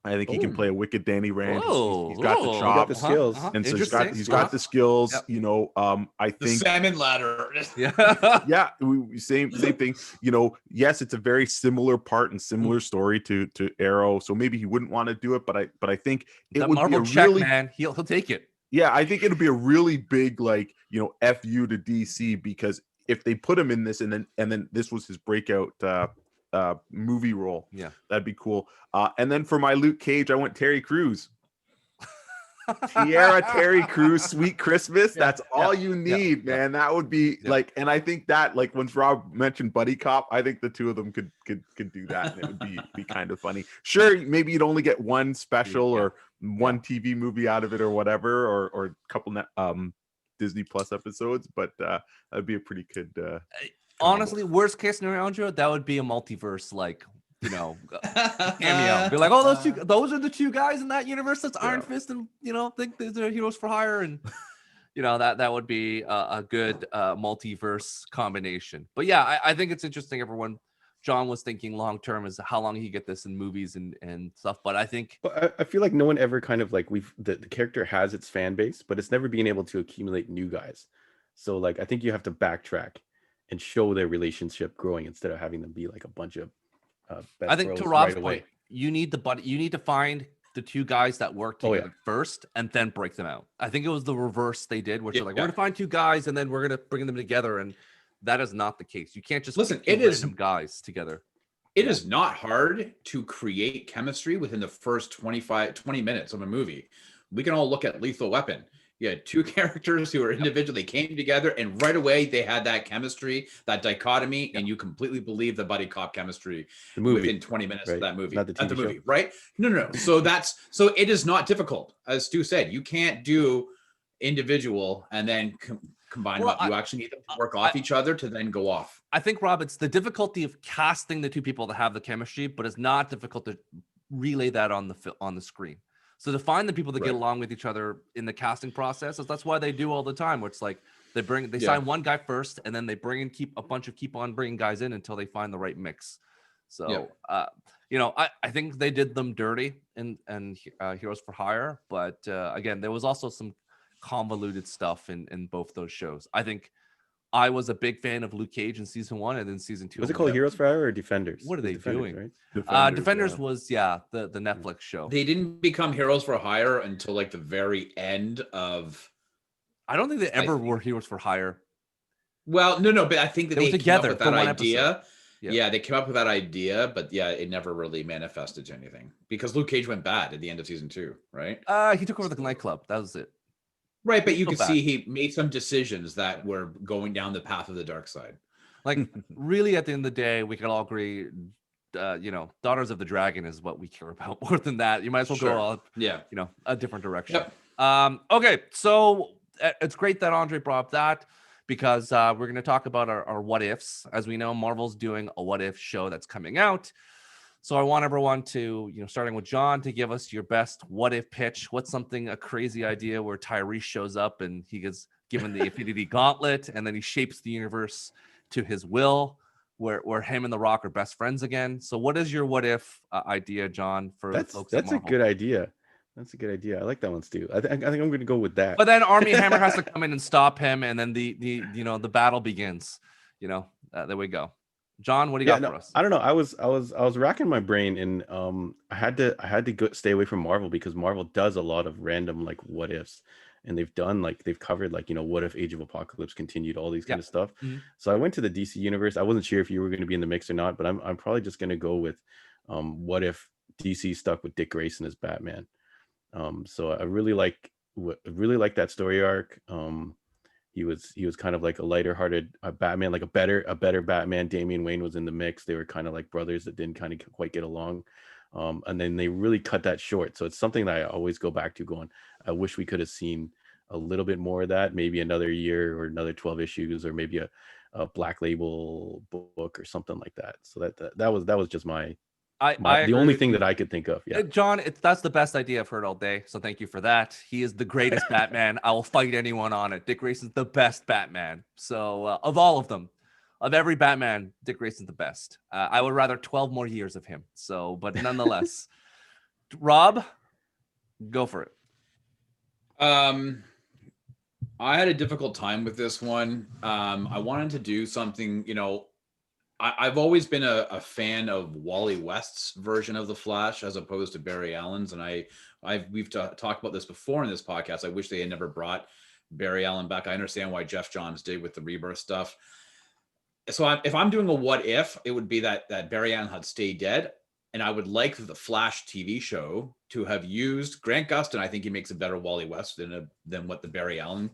I think he can play a wicked Danny Rand. He's got the chops, the skills, and so he's got the skills. Yep. You know, I think the salmon ladder. Yeah. Same thing. You know, yes, it's a very similar part and similar story to Arrow. So maybe he wouldn't want to do it, but I think it That would Marvel be a check, really man. He'll take it. Yeah, I think it'll be a really big, like, you know, FU to DC, because if they put him in this and then this was his breakout movie role, Yeah, that'd be cool. And then for my Luke Cage, I went Terry Crews. Tierra Terry Crews, Sweet Christmas. That's all you need, man. That would be like, and I think that, like, once Rob mentioned buddy cop, I think the two of them could do that, and it would be kind of funny. Sure, maybe you'd only get one special or one TV movie out of it or whatever, or a couple Disney Plus episodes, but that'd be a pretty good. Honestly, worst case scenario, Andrew, that would be a multiverse, like, you know, cameo. Be like, oh, those are the two guys in that universe. That's Iron Fist, and, you know, think they're heroes for hire, and you know, that would be a good multiverse combination. But yeah, I think it's interesting. John was thinking long term is how long he get this in movies and stuff. But I think, I feel like no one ever kind of like the character has its fan base, but it's never being able to accumulate new guys. So like, I think you have to backtrack and show their relationship growing instead of having them be like a bunch of best I think to bros Rob's right point, you need to find the two guys that work together first and then break them out. I think it was the reverse they did, which are like, we're gonna find two guys and then we're gonna bring them together, and that is not the case. You can't just listen. It is random guys together. It is not hard to create chemistry within the first 20 minutes of a movie. We can all look at Lethal Weapon. You had two characters who were individually came together, and right away they had that chemistry, that dichotomy, and you completely believe the buddy cop chemistry within 20 minutes of that movie. Not the TV movie, show. right? No. So it is not difficult. As Stu said, you can't do individual and then combine them up. You actually need them to work off each other to then go off. I think, Rob, it's the difficulty of casting the two people that have the chemistry, but it's not difficult to relay that on the screen. So to find the people that get along with each other in the casting process, that's why they do all the time, where it's like they sign one guy first, and then they keep on bringing guys in until they find the right mix. So, you know, I think they did them dirty in Heroes for Hire, but again, there was also some convoluted stuff in both those shows. I think I was a big fan of Luke Cage in season 1, and then season 2. Was it called Heroes for Hire or Defenders? What are they doing? Right? Defenders was the Netflix show. They didn't become Heroes for Hire until like the very end of. I don't think they ever were Heroes for Hire. Well, no, but I think that they together came up with that idea. Episode. Yeah, they came up with that idea, but yeah, it never really manifested to anything because Luke Cage went bad at the end of season 2, right? He took over the nightclub. That was it. Right, but you could see he made some decisions that were going down the path of the dark side. Like, really, at the end of the day, we can all agree, you know, Daughters of the Dragon is what we care about more than that. You might as well go a different direction. Yep. Okay, so it's great that Andre brought up that, because we're going to talk about our what ifs. As we know, Marvel's doing a what if show that's coming out. So I want everyone to, you know, starting with John, to give us your best what if pitch. What's a crazy idea where Tyrese shows up and he gets given the Infinity Gauntlet, and then he shapes the universe to his will, where him and The Rock are best friends again. So what is your what if idea, John, for the folks at Marvel? That's a good idea. That's a good idea. I like that one, Stu. I think I'm going to go with that. But then Army Hammer has to come in and stop him, and then the battle begins. You know, there we go. John, what do you got for us? I don't know. I was racking my brain, and I had to stay away from Marvel because Marvel does a lot of random like what ifs, and they've covered like, what if Age of Apocalypse continued, all these kind of stuff. Mhm. So I went to the DC universe. I wasn't sure if you were going to be in the mix or not, but I'm probably just going to go with what if DC stuck with Dick Grayson as Batman. So I really like that story arc. He was kind of like a lighter-hearted Batman, like a better Batman. Damian Wayne was in the mix. They were kind of like brothers that didn't kind of quite get along. And then they really cut that short. So it's something that I always go back to going, I wish we could have seen a little bit more of that, maybe another year or another 12 issues, or maybe a Black Label book or something like that. So that was just I the agree only with thing you. that I could think of. Yeah. John, that's the best idea I've heard all day. So thank you for that. He is the greatest Batman. I will fight anyone on it. Dick Grayson's the best Batman. So of all of them, of every Batman, Dick Grayson's the best. I would rather 12 more years of him. So, but nonetheless, Rob, go for it. I had a difficult time with this one. I wanted to do something, I've always been a fan of Wally West's version of the Flash as opposed to Barry Allen's, and we've talked about this before in this podcast. I wish they had never brought Barry Allen back. I understand why Jeff Johns did with the Rebirth stuff. So if I'm doing a what if, it would be that Barry Allen had stayed dead, and I would like the Flash TV show to have used Grant Gustin. I think he makes a better Wally West than what the Barry Allen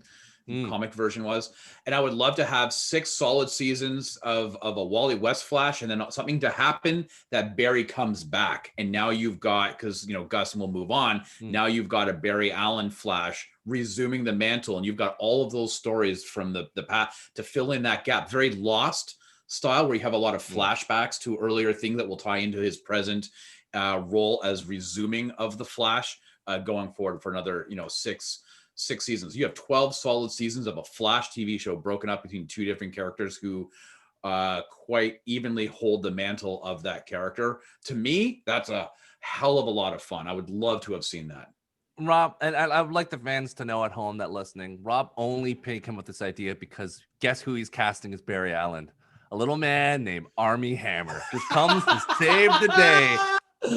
comic version was. And I would love to have 6 solid seasons of a Wally West Flash, and then something to happen that Barry comes back. And now you've got, because Gustin will move on. Now you've got a Barry Allen Flash resuming the mantle, and you've got all of those stories from the past to fill in that gap. Very Lost style, where you have a lot of flashbacks to earlier things that will tie into his present role as resuming of the Flash, going forward for another 6 seasons. You have 12 solid seasons of a Flash TV show broken up between 2 different characters who quite evenly hold the mantle of that character. To me, that's a hell of a lot of fun. I would love to have seen that. Rob, and I would like the fans to know at home that listening, Rob only came with this idea because guess who he's casting as Barry Allen? A little man named Army Hammer, who comes to save the day.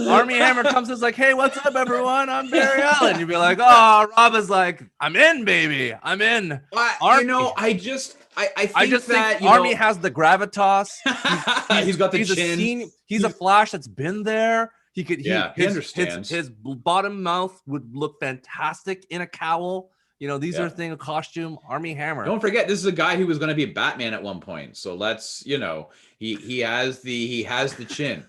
Army Hammer comes and is like, hey, what's up, everyone? I'm Barry Allen. You'd be like, oh, Rob is like, I'm in, baby. I'm in. I just think Army has the gravitas. He's got the chin. He's a Flash that's been there. He understands. His bottom mouth would look fantastic in a cowl. These are things, a costume. Army Hammer. Don't forget, this is a guy who was going to be Batman at one point. So let's, he has the chin.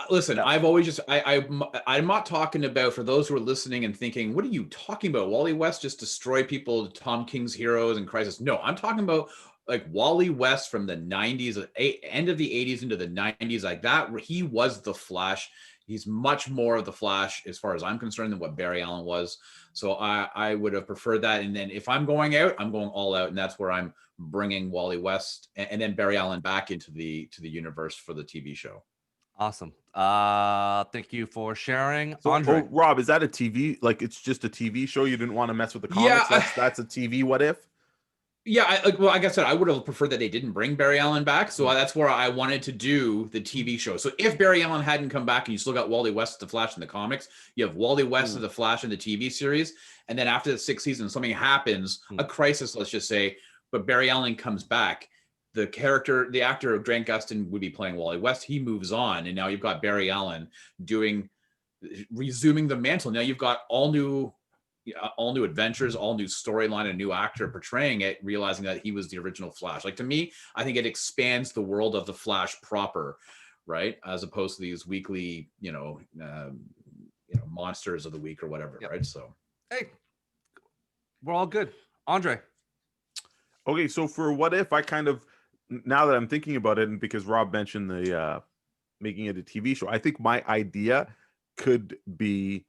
Listen, I've always I'm not talking about, for those who are listening and thinking, what are you talking about? Wally West just destroyed people, Tom King's Heroes and Crisis. No, I'm talking about like Wally West from the 90s, end of the 80s into the 90s, like that. He was the Flash. He's much more of the Flash, as far as I'm concerned, than what Barry Allen was. So I would have preferred that. And then if I'm going out, I'm going all out, and that's where I'm bringing Wally West and then Barry Allen back into the universe for the TV show. Awesome. Thank you for sharing. So, Andre. Rob, is that a TV? Like, it's just a TV show? You didn't want to mess with the comics? Yeah, that's a TV what if? Yeah, like I said, I would have preferred that they didn't bring Barry Allen back. So that's where I wanted to do the TV show. So if Barry Allen hadn't come back and you still got Wally West as the Flash in the comics, you have Wally West as the Flash in the TV series. And then after the 6th season, something happens, a crisis, let's just say, but Barry Allen comes back. The actor of Grant Gustin would be playing Wally West. He moves on. And now you've got Barry Allen resuming the mantle. Now you've got all new adventures, all new storyline, a new actor portraying it, realizing that he was the original Flash. Like, to me, I think it expands the world of the Flash proper, right? As opposed to these weekly, monsters of the week or whatever, right? So, hey, we're all good. Andre. Okay, so for what if, I kind of, now that I'm thinking about it, and because Rob mentioned the making it a TV show, I think my idea could be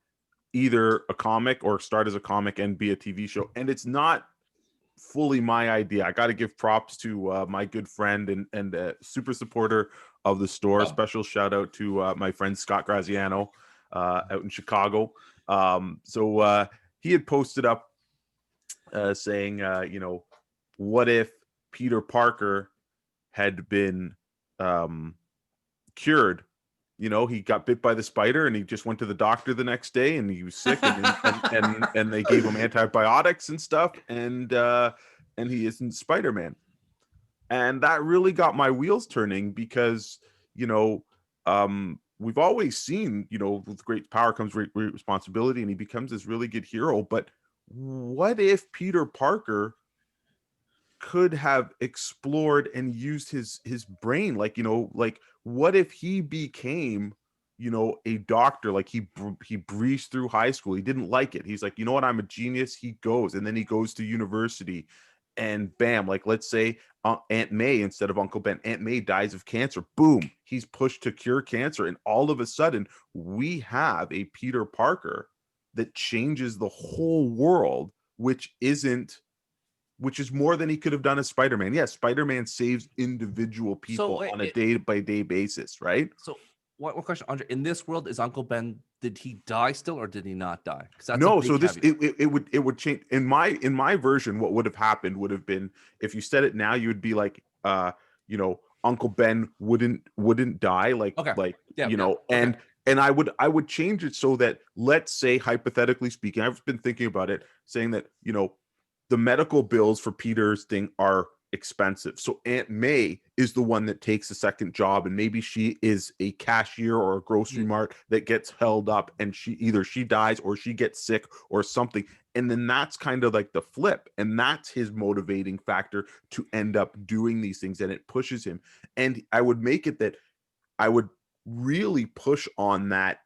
either a comic or start as a comic and be a TV show. And it's not fully my idea. I got to give props to my good friend and super supporter of the store. Special shout out to my friend Scott Graziano out in Chicago. So he had posted up saying, what if Peter Parker had been cured you know, he got bit by the spider and he just went to the doctor the next day and he was sick and they gave him antibiotics and stuff and he isn't Spider-Man. And that really got my wheels turning because, you know, we've always seen, you know, with great power comes great responsibility, and he becomes this really good hero. But what if Peter Parker could have explored and used his brain? Like, you know, like what if he became, you know, a doctor? Like he breezed through high school. He didn't like it. He's like, you know what, I'm a genius. He goes, and then he goes to university, and bam, like let's say Aunt May instead of Uncle Ben, Aunt May dies of cancer. Boom, he's pushed to cure cancer, and all of a sudden we have a Peter Parker that changes the whole world, which is more than he could have done as Spider-Man. Yes, Spider-Man saves individual people on a day-by-day basis, right? So one question, Andre, in this world, is Uncle Ben, did he die still or did he not die? No, so this it would change. In my version, what would have happened would have been, if you said it now, you would be like, you know, Uncle Ben wouldn't die, like you know, and I would change it so that, let's say, hypothetically speaking, I've been thinking about it, saying that, you know, the medical bills for Peter's thing are expensive. So Aunt May is the one that takes a second job, and maybe she is a cashier or a grocery mart that gets held up, and she dies or she gets sick or something. And then that's kind of like the flip, and that's his motivating factor to end up doing these things, and it pushes him. And I would make it that I would really push on that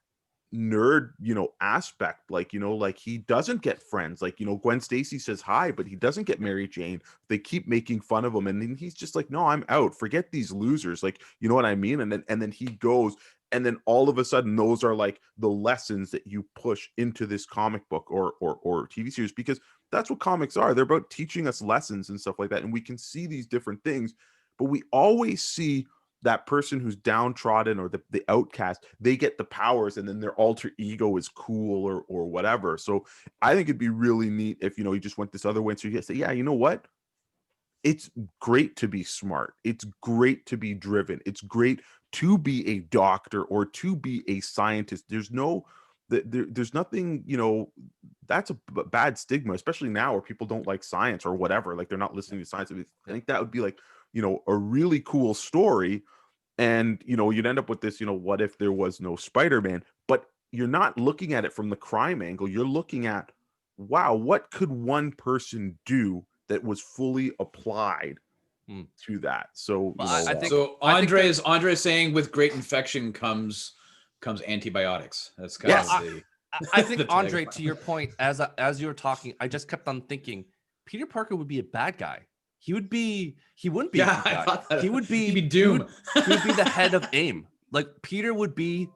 nerd, you know, aspect. Like, you know, like he doesn't get friends. Like, you know, Gwen Stacy says hi, but he doesn't get Mary Jane. They keep making fun of him, and then he's just like, no, I'm out, forget these losers, like, you know what I mean? And then he goes, and then all of a sudden those are like the lessons that you push into this comic book or TV series, because that's what comics are. They're about teaching us lessons and stuff like that, and we can see these different things, but we always see that person who's downtrodden or the outcast, they get the powers, and then their alter ego is cool or whatever. So I think it'd be really neat if, you know, he just went this other way. So you say, yeah, you know what? It's great to be smart. It's great to be driven. It's great to be a doctor or to be a scientist. There's nothing, you know, that's a bad stigma, especially now where people don't like science or whatever. Like they're not listening to science. I think that would be like, you know, a really cool story. And, you know, you'd end up with this, you know, what if there was no Spider-Man? But you're not looking at it from the crime angle. You're looking at, wow, what could one person do that was fully applied to that? So, you know, I think so Andre is saying with great infection comes antibiotics. That's kind of the I think Andre, to your point, as you were talking, I just kept on thinking Peter Parker would be a bad guy. He wouldn't be a good guy. He'd be Doom. He would be the head of AIM. Like Peter would be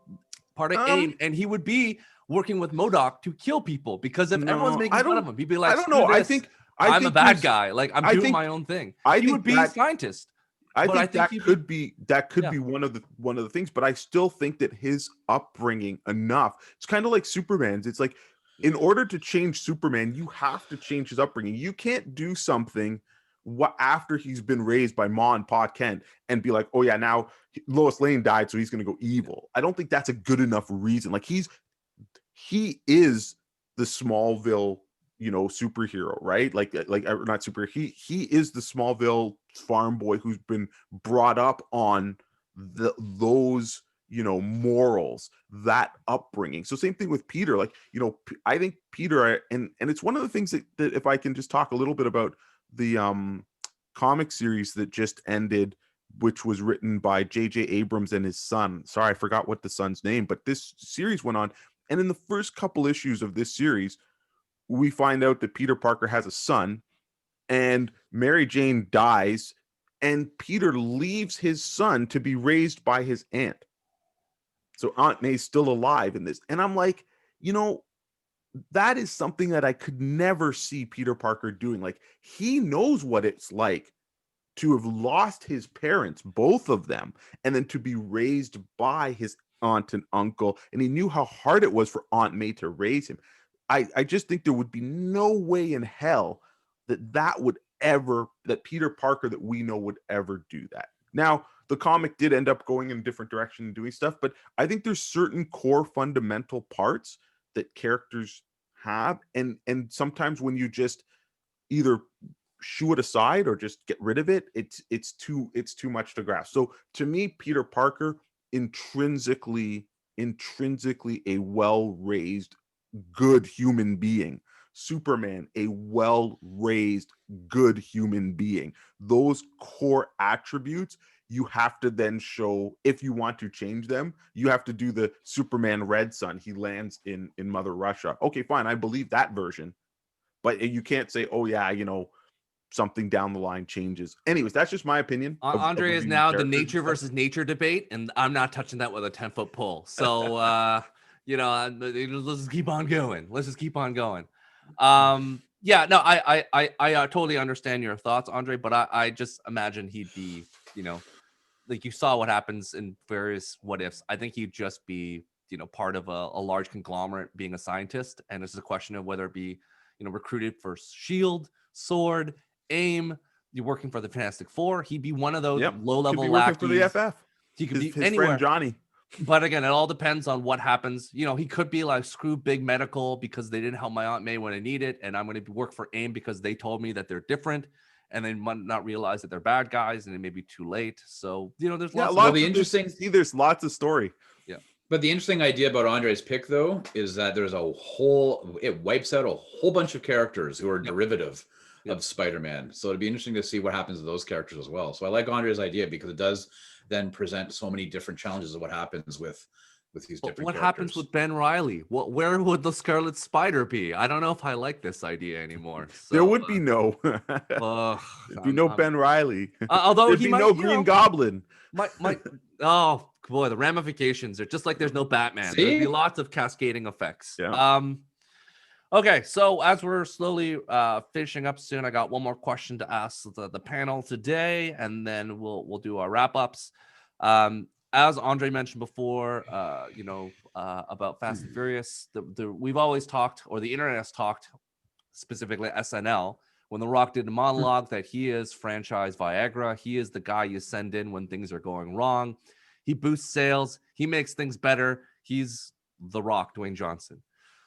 part of AIM, and he would be working with MODOK to kill people, because if everyone's making fun of him, he'd be like, I don't know. I think I'm a bad guy. Like I'm doing my own thing. He would be a scientist. I think that could be one of the things, but I still think that his upbringing enough. It's kind of like Superman's. It's like, in order to change Superman, you have to change his upbringing. You can't do something after he's been raised by Ma and Pa Kent and be like, oh yeah, now Lois Lane died, so he's going to go evil. I don't think that's a good enough reason. Like he is the Smallville, you know, superhero, right? Like not superhero. He is the Smallville farm boy who's been brought up on those, you know, morals, that upbringing. So same thing with Peter. Like, you know, I think Peter, and it's one of the things that if I can just talk a little bit about the comic series that just ended, which was written by J.J. Abrams and his son. Sorry, I forgot what the son's name, but this series went on. And in the first couple issues of this series, we find out that Peter Parker has a son, and Mary Jane dies, and Peter leaves his son to be raised by his aunt. So Aunt May's still alive in this. And I'm like, you know, that is something that I could never see Peter Parker doing. Like, he knows what it's like to have lost his parents, both of them, and then to be raised by his aunt and uncle. And he knew how hard it was for Aunt May to raise him. I just think there would be no way in hell that Peter Parker that we know would ever do that. Now, the comic did end up going in a different direction and doing stuff, but I think there's certain core fundamental parts that characters have, and sometimes when you just either shoo it aside or just get rid of it, it's too much to grasp. So to me, Peter Parker, intrinsically a well-raised, good human being. Superman, a well-raised, good human being. Those core attributes you have to then show. If you want to change them, you have to do the Superman Red Sun. He lands in Mother Russia. Okay, fine, I believe that version, but you can't say, oh yeah, something down the line changes. Anyways, that's just my opinion. Andre is now the nature versus nature debate, and I'm not touching that with a 10-foot pole. So, let's just keep on going. Yeah, no, I totally understand your thoughts, Andre, but I just imagine he'd be, like you saw what happens in various what ifs. I think he'd just be, part of a large conglomerate being a scientist. And it's a question of whether it be, recruited for SHIELD, SWORD, AIM, you're working for the Fantastic Four. He'd be one of those low-level lackeys. For the FF. He could be his anywhere. Friend Johnny. But again, it all depends on what happens. He could be like, screw big medical because they didn't help my Aunt May when I need it, and I'm going to work for AIM because they told me that they're different, and they might not realize that they're bad guys, and it may be too late. So there's there's lots of story. Yeah. But the interesting idea about Andre's pick, though, is that it wipes out a whole bunch of characters who are derivative of Spider-Man. So it'd be interesting to see what happens to those characters as well. So I like Andre's idea because it does then present so many different challenges of what happens with these different what characters. happens with Ben Reilly? Where would the Scarlet Spider be? I don't know if I like this idea anymore. So, there would be no there'd be no Ben Reilly. Although there'd he be might, no Green Goblin. Oh boy, the ramifications are just like there's no Batman. See? There'd be lots of cascading effects. Yeah. Okay, so as we're slowly finishing up soon, I got one more question to ask the panel today, and then we'll do our wrap-ups. As Andre mentioned before, about Fast and Furious, we've always talked, or the internet has talked, specifically SNL, when The Rock did a monologue, that he is franchise Viagra. He is the guy you send in when things are going wrong. He boosts sales. He makes things better. He's The Rock, Dwayne Johnson.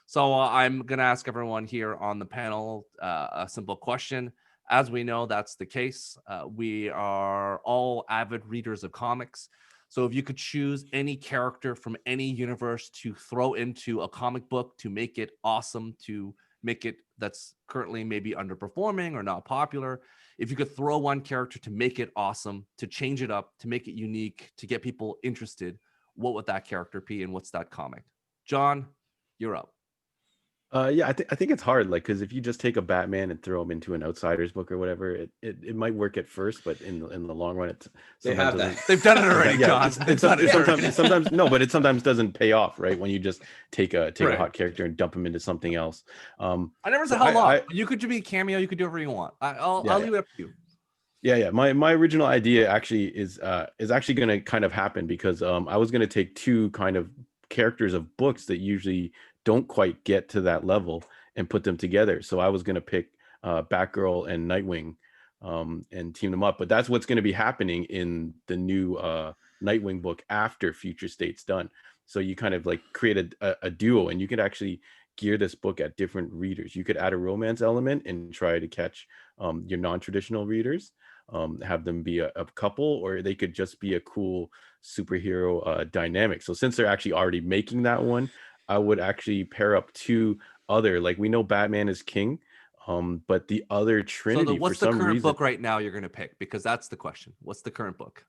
So I'm going to ask everyone here on the panel a simple question. As we know, that's the case. We are all avid readers of comics. So if you could choose any character from any universe to throw into a comic book to make it awesome, to make it that's currently maybe underperforming or not popular, if you could throw one character to make it awesome, to change it up, to make it unique, to get people interested, what would that character be and what's that comic? John, you're up. I think it's hard, like, because if you just take a Batman and throw him into an Outsiders book or whatever, it might work at first, but in the long run, they have that. They've done it already, John. Sometimes sometimes doesn't pay off, right? When you just take a hot character and dump him into something else. I never said how long. You could be a cameo. You could do whatever you want. I'll leave it up to you. Yeah. My original idea actually is actually going to kind of happen because I was going to take two kind of characters of books that usually don't quite get to that level and put them together. So I was going to pick Batgirl and Nightwing and team them up. But that's what's going to be happening in the new Nightwing book after Future State's done. So you kind of like create a duo, and you could actually gear this book at different readers. You could add a romance element and try to catch your non-traditional readers, have them be a couple, or they could just be a cool superhero dynamic. So since they're actually already making that one, I would actually pair up two other, like, we know Batman is king, but the other Trinity. So what's for the some current reason, book right now you're going to pick? Because that's the question. What's the current book?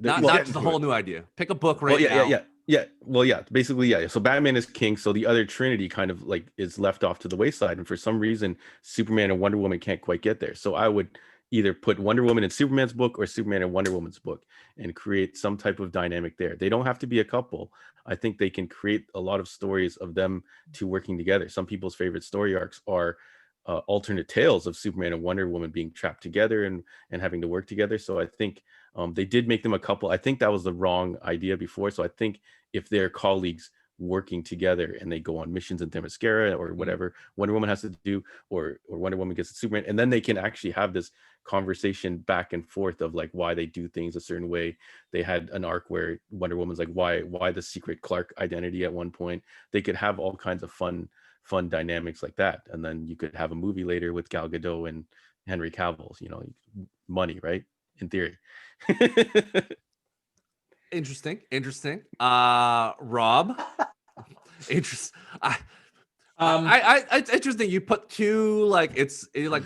Not the whole new idea. Pick a book right now. Yeah. Basically, yeah. So Batman is king. So the other Trinity kind of like is left off to the wayside, and for some reason, Superman and Wonder Woman can't quite get there. So I would either put Wonder Woman in Superman's book or Superman in Wonder Woman's book and create some type of dynamic there. They don't have to be a couple. I think they can create a lot of stories of them two working together. Some people's favorite story arcs are alternate tales of Superman and Wonder Woman being trapped together and having to work together. So I think they did make them a couple. I think that was the wrong idea before. So I think if they're colleagues working together and they go on missions in Themyscira or whatever Wonder Woman has to do, or Wonder Woman gets Superman, and then they can actually have this conversation back and forth of like why they do things a certain way. They had an arc where Wonder Woman's like, why the secret Clark identity at one point. They could have all kinds of fun dynamics like that, and then you could have a movie later with Gal Gadot and Henry Cavill. Money, right? In theory. Interesting. Rob. It's interesting. You put two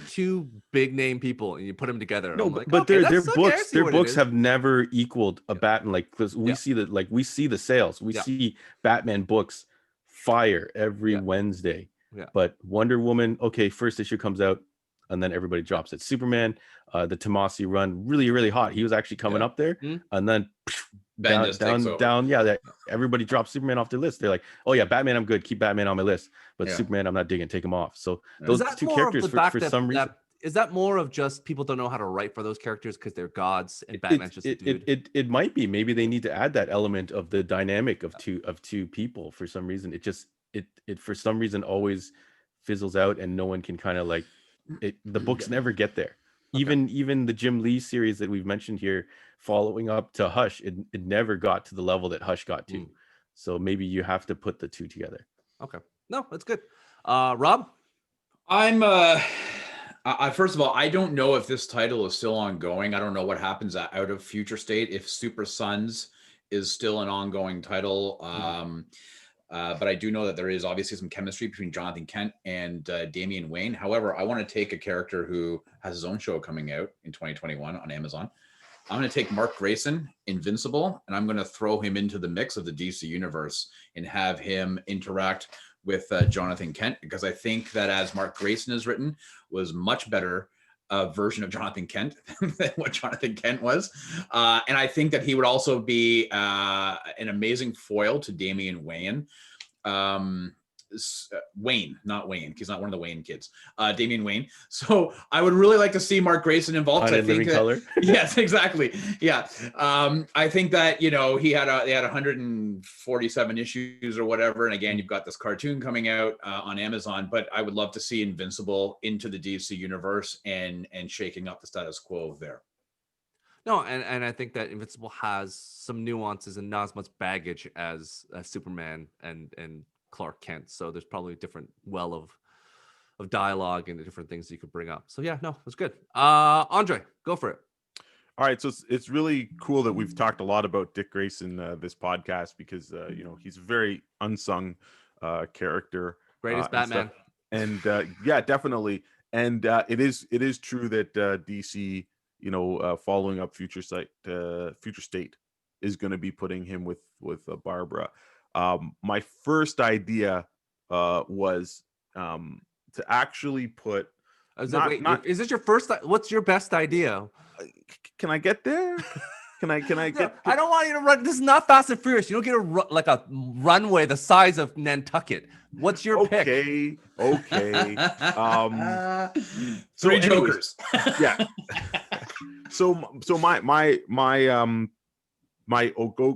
two big name people and you put them together. No, I'm like, but okay, their that's okay, books have never equaled a Batman. Like, because we Yeah. see the sales. We Yeah. see Batman books fire every Yeah. Wednesday. Yeah. But Wonder Woman, okay, first issue comes out, and then everybody drops it. Superman, the Tomasi run, really, really hot. He was actually coming up there, and then Bendis takes over. Yeah, everybody drops Superman off their list. They're like, oh yeah, Batman, I'm good. Keep Batman on my list, but Yeah. Superman, I'm not digging. Take him off. So Yeah. those Is that two more of characters, the for fact some reason, is that more of just people don't know how to write for those characters because they're gods and Batman's just a dude? It might be. Maybe they need to add that element of the dynamic of two people. For some reason, it for some reason always fizzles out, and no one can kind of like it. The books never get there. Okay. Even the Jim Lee series that we've mentioned here, following up to Hush, it never got to the level that Hush got to. So maybe you have to put the two together. Okay. No, that's good. Rob? I'm first of all, I don't know if this title is still ongoing. I don't know what happens out of Future State, if Super Sons is still an ongoing title. But I do know that there is obviously some chemistry between Jonathan Kent and Damian Wayne. However, I want to take a character who has his own show coming out in 2021 on Amazon. I'm going to take Mark Grayson, Invincible, and I'm going to throw him into the mix of the DC universe and have him interact with Jonathan Kent, because I think that as Mark Grayson has written was much better version of Jonathan Kent than what Jonathan Kent was. And I think that he would also be an amazing foil to Damian Wayne. Wayne, not Wayne. He's not one of the Wayne kids. Damian Wayne. So I would really like to see Mark Grayson involved. I think that, color. Yes, exactly. Yeah. I think that, they had 147 issues or whatever. And again, you've got this cartoon coming out on Amazon, but I would love to see Invincible into the DC universe and shaking up the status quo there. No, and I think that Invincible has some nuances and not as much baggage as Superman and Clark Kent. So there's probably a different well of dialogue and the different things you could bring up. So yeah, no, it's good. Andre, go for it. All right, so it's really cool that we've talked a lot about Dick Grayson this podcast, because he's a very unsung character, greatest Batman, and yeah, definitely. And it is true that DC, following up Future State is going to be putting him with Barbara. My first idea was to actually put. Is this your first? What's your best idea? Can I get there? Can I get? I don't want you to run. This is not Fast and Furious. You don't get a runway the size of Nantucket. What's your pick? Okay. Three Jokers. Yeah. So my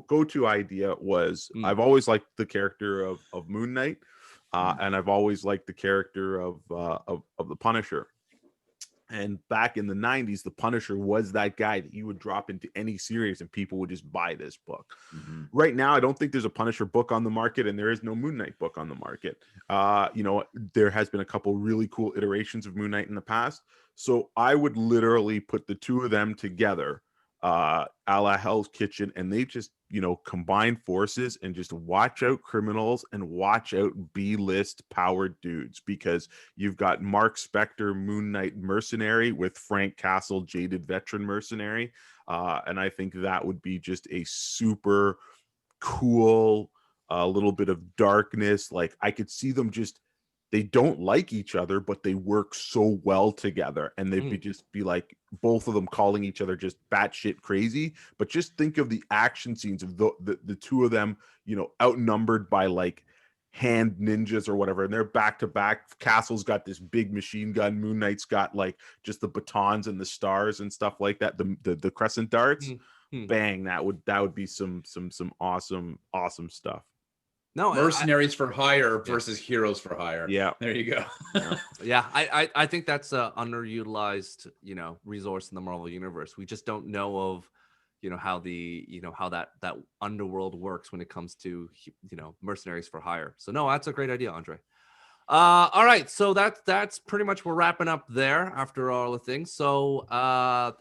go-to idea was I've always liked the character of Moon Knight, and I've always liked the character of the Punisher. And back in the 90s, the Punisher was that guy that you would drop into any series and people would just buy this book. Right now, I don't think there's a Punisher book on the market, and there is no Moon Knight book on the market. There has been a couple really cool iterations of Moon Knight in the past. So I would literally put the two of them together, a la Hell's Kitchen, and they just, combine forces and just watch out criminals and watch out B-list powered dudes, because you've got Mark Spector, Moon Knight mercenary, with Frank Castle, jaded veteran mercenary. And I think that would be just a super cool little bit of darkness. Like, I could see them they don't like each other, but they work so well together, and they'd be like both of them calling each other just batshit crazy. But just think of the action scenes of the two of them, outnumbered by like hand ninjas or whatever, and they're back to back. Castle's got this big machine gun. Moon Knight's got like just the batons and the stars and stuff like that. The crescent darts. Bang! That would be some awesome stuff. No, Mercenaries for Hire versus Heroes for Hire. Yeah. There you go. Yeah, I think that's a underutilized, resource in the Marvel universe. We just don't know of, how how that underworld works when it comes to, Mercenaries for Hire. So no, that's a great idea, Andre. All right, so that's pretty much, we're wrapping up there after all the things. So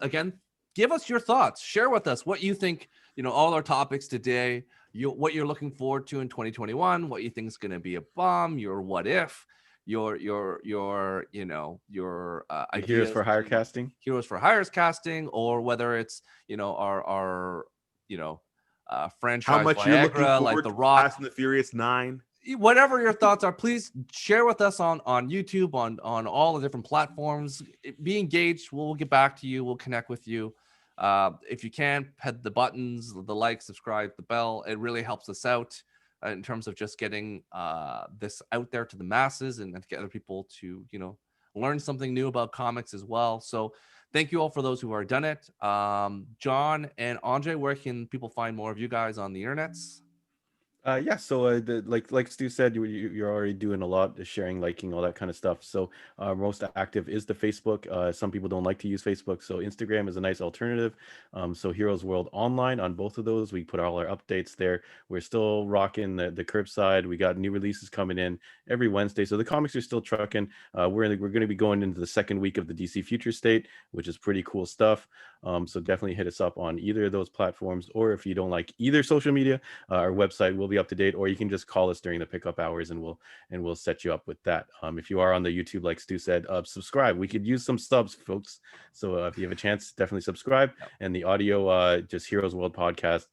again, give us your thoughts, share with us what you think, all our topics today, what you're looking forward to in 2021, what you think is going to be a bomb, your what if, your Heroes for Hire casting, Heroes for Hires casting, or whether it's our franchise How much you're looking Viagra, forward like The to Rock. Fast and the Furious 9? Whatever your thoughts are, please share with us on YouTube, on all the different platforms. Be engaged. We'll get back to you. We'll connect with you. If you can, hit the buttons, the like, subscribe, the bell. It really helps us out in terms of just getting this out there to the masses and to get other people to, learn something new about comics as well. So thank you all for those who have done it. John and Andre, where can people find more of you guys on the internets? So like Stu said, you're already doing a lot, sharing, liking, all that kind of stuff. So most active is the Facebook. Some people don't like to use Facebook, so Instagram is a nice alternative. So Heroes World Online, on both of those, we put all our updates there. We're still rocking the curbside. We got new releases coming in every Wednesday, so the comics are still trucking. We're going to be going into the second week of the DC Future State, which is pretty cool stuff. So definitely hit us up on either of those platforms, or if you don't like either social media, our website will be up to date, or you can just call us during the pickup hours and we'll set you up with that. If you are on the YouTube, like Stu said, subscribe. We could use some subs, folks. So if you have a chance, definitely subscribe. And the audio, just Heroes World Podcast,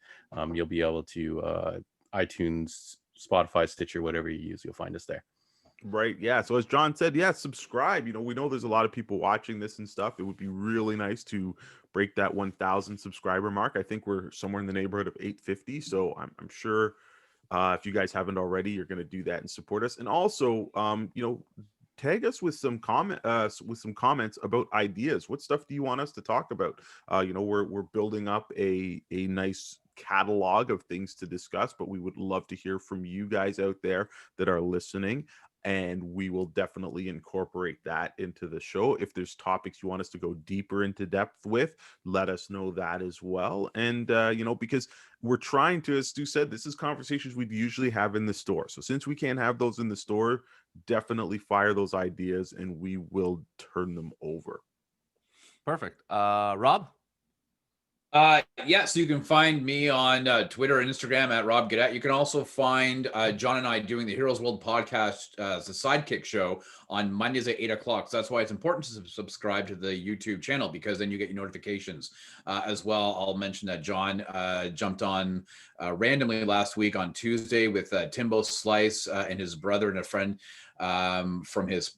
you'll be able to iTunes, Spotify, Stitcher, whatever you use, you'll find us there. Right. Yeah. So as John said, subscribe. We know there's a lot of people watching this and stuff. It would be really nice to break that 1,000 subscriber mark. I think we're somewhere in the neighborhood of 850. So I'm sure if you guys haven't already, you're going to do that and support us. And also, tag us with some comments about ideas. What stuff do you want us to talk about? We're building up a nice catalog of things to discuss, but we would love to hear from you guys out there that are listening. And we will definitely incorporate that into the show. If there's topics you want us to go deeper into depth with, let us know that as well. And, because we're trying to, as Stu said, this is conversations we'd usually have in the store. So since we can't have those in the store, definitely fire those ideas and we will turn them over. Perfect. Rob? So you can find me on Twitter and Instagram at Rob Gadet. You can also find John and I doing the Heroes World podcast as a sidekick show on Mondays at 8:00. So that's why it's important to subscribe to the YouTube channel, because then you get your notifications as well. I'll mention that John jumped on randomly last week on Tuesday with Timbo Slice and his brother and a friend from his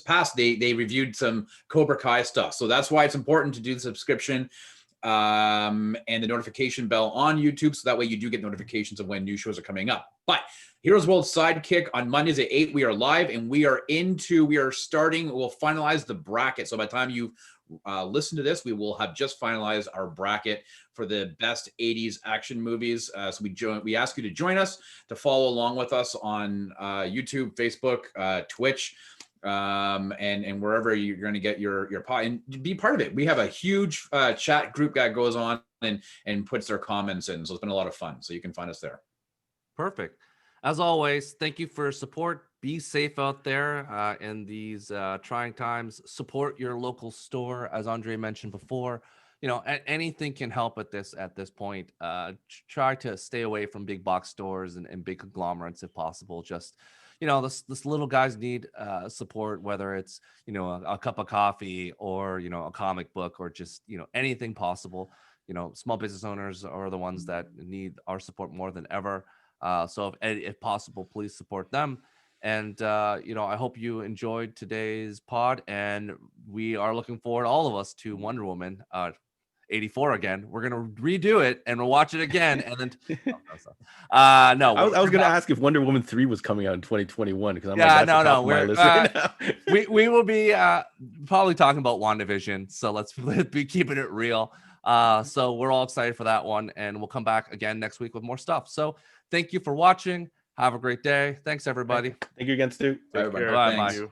past. They reviewed some Cobra Kai stuff. So that's why it's important to do the subscription and the notification bell on YouTube, so that way you do get notifications of when new shows are coming up. But Heroes World Sidekick on Mondays at 8, we are live, and we'll finalize the bracket. So by the time you listen to this, we will have just finalized our bracket for the best 80s action movies. So we ask you to join us, to follow along with us on YouTube, Facebook, Twitch, and wherever you're going to get your pod, and be part of it. We have a huge chat group that goes on and puts their comments in. So it's been a lot of fun. So you can find us there. Perfect. As always, thank you for your support. Be safe out there in these trying times. Support your local store, as Andre mentioned before. Anything can help at this point. Try to stay away from big box stores and big conglomerates if possible. Just this little guys need support, whether it's a cup of coffee or a comic book or just anything possible. Small business owners are the ones that need our support more than ever. So if possible, please support them. And I hope you enjoyed today's pod, and we are looking forward, all of us, to Wonder Woman 84 again. We're gonna redo it and we'll watch it again, and then I was gonna ask if Wonder Woman 3 was coming out in 2021, because we're right now. we will be probably talking about WandaVision, so let's be keeping it real. So we're all excited for that one, and we'll come back again next week with more stuff. So thank you for watching. Have a great day. Thanks, everybody. Thank you again, Stu. Take everybody. care. Bye, Thank bye. you.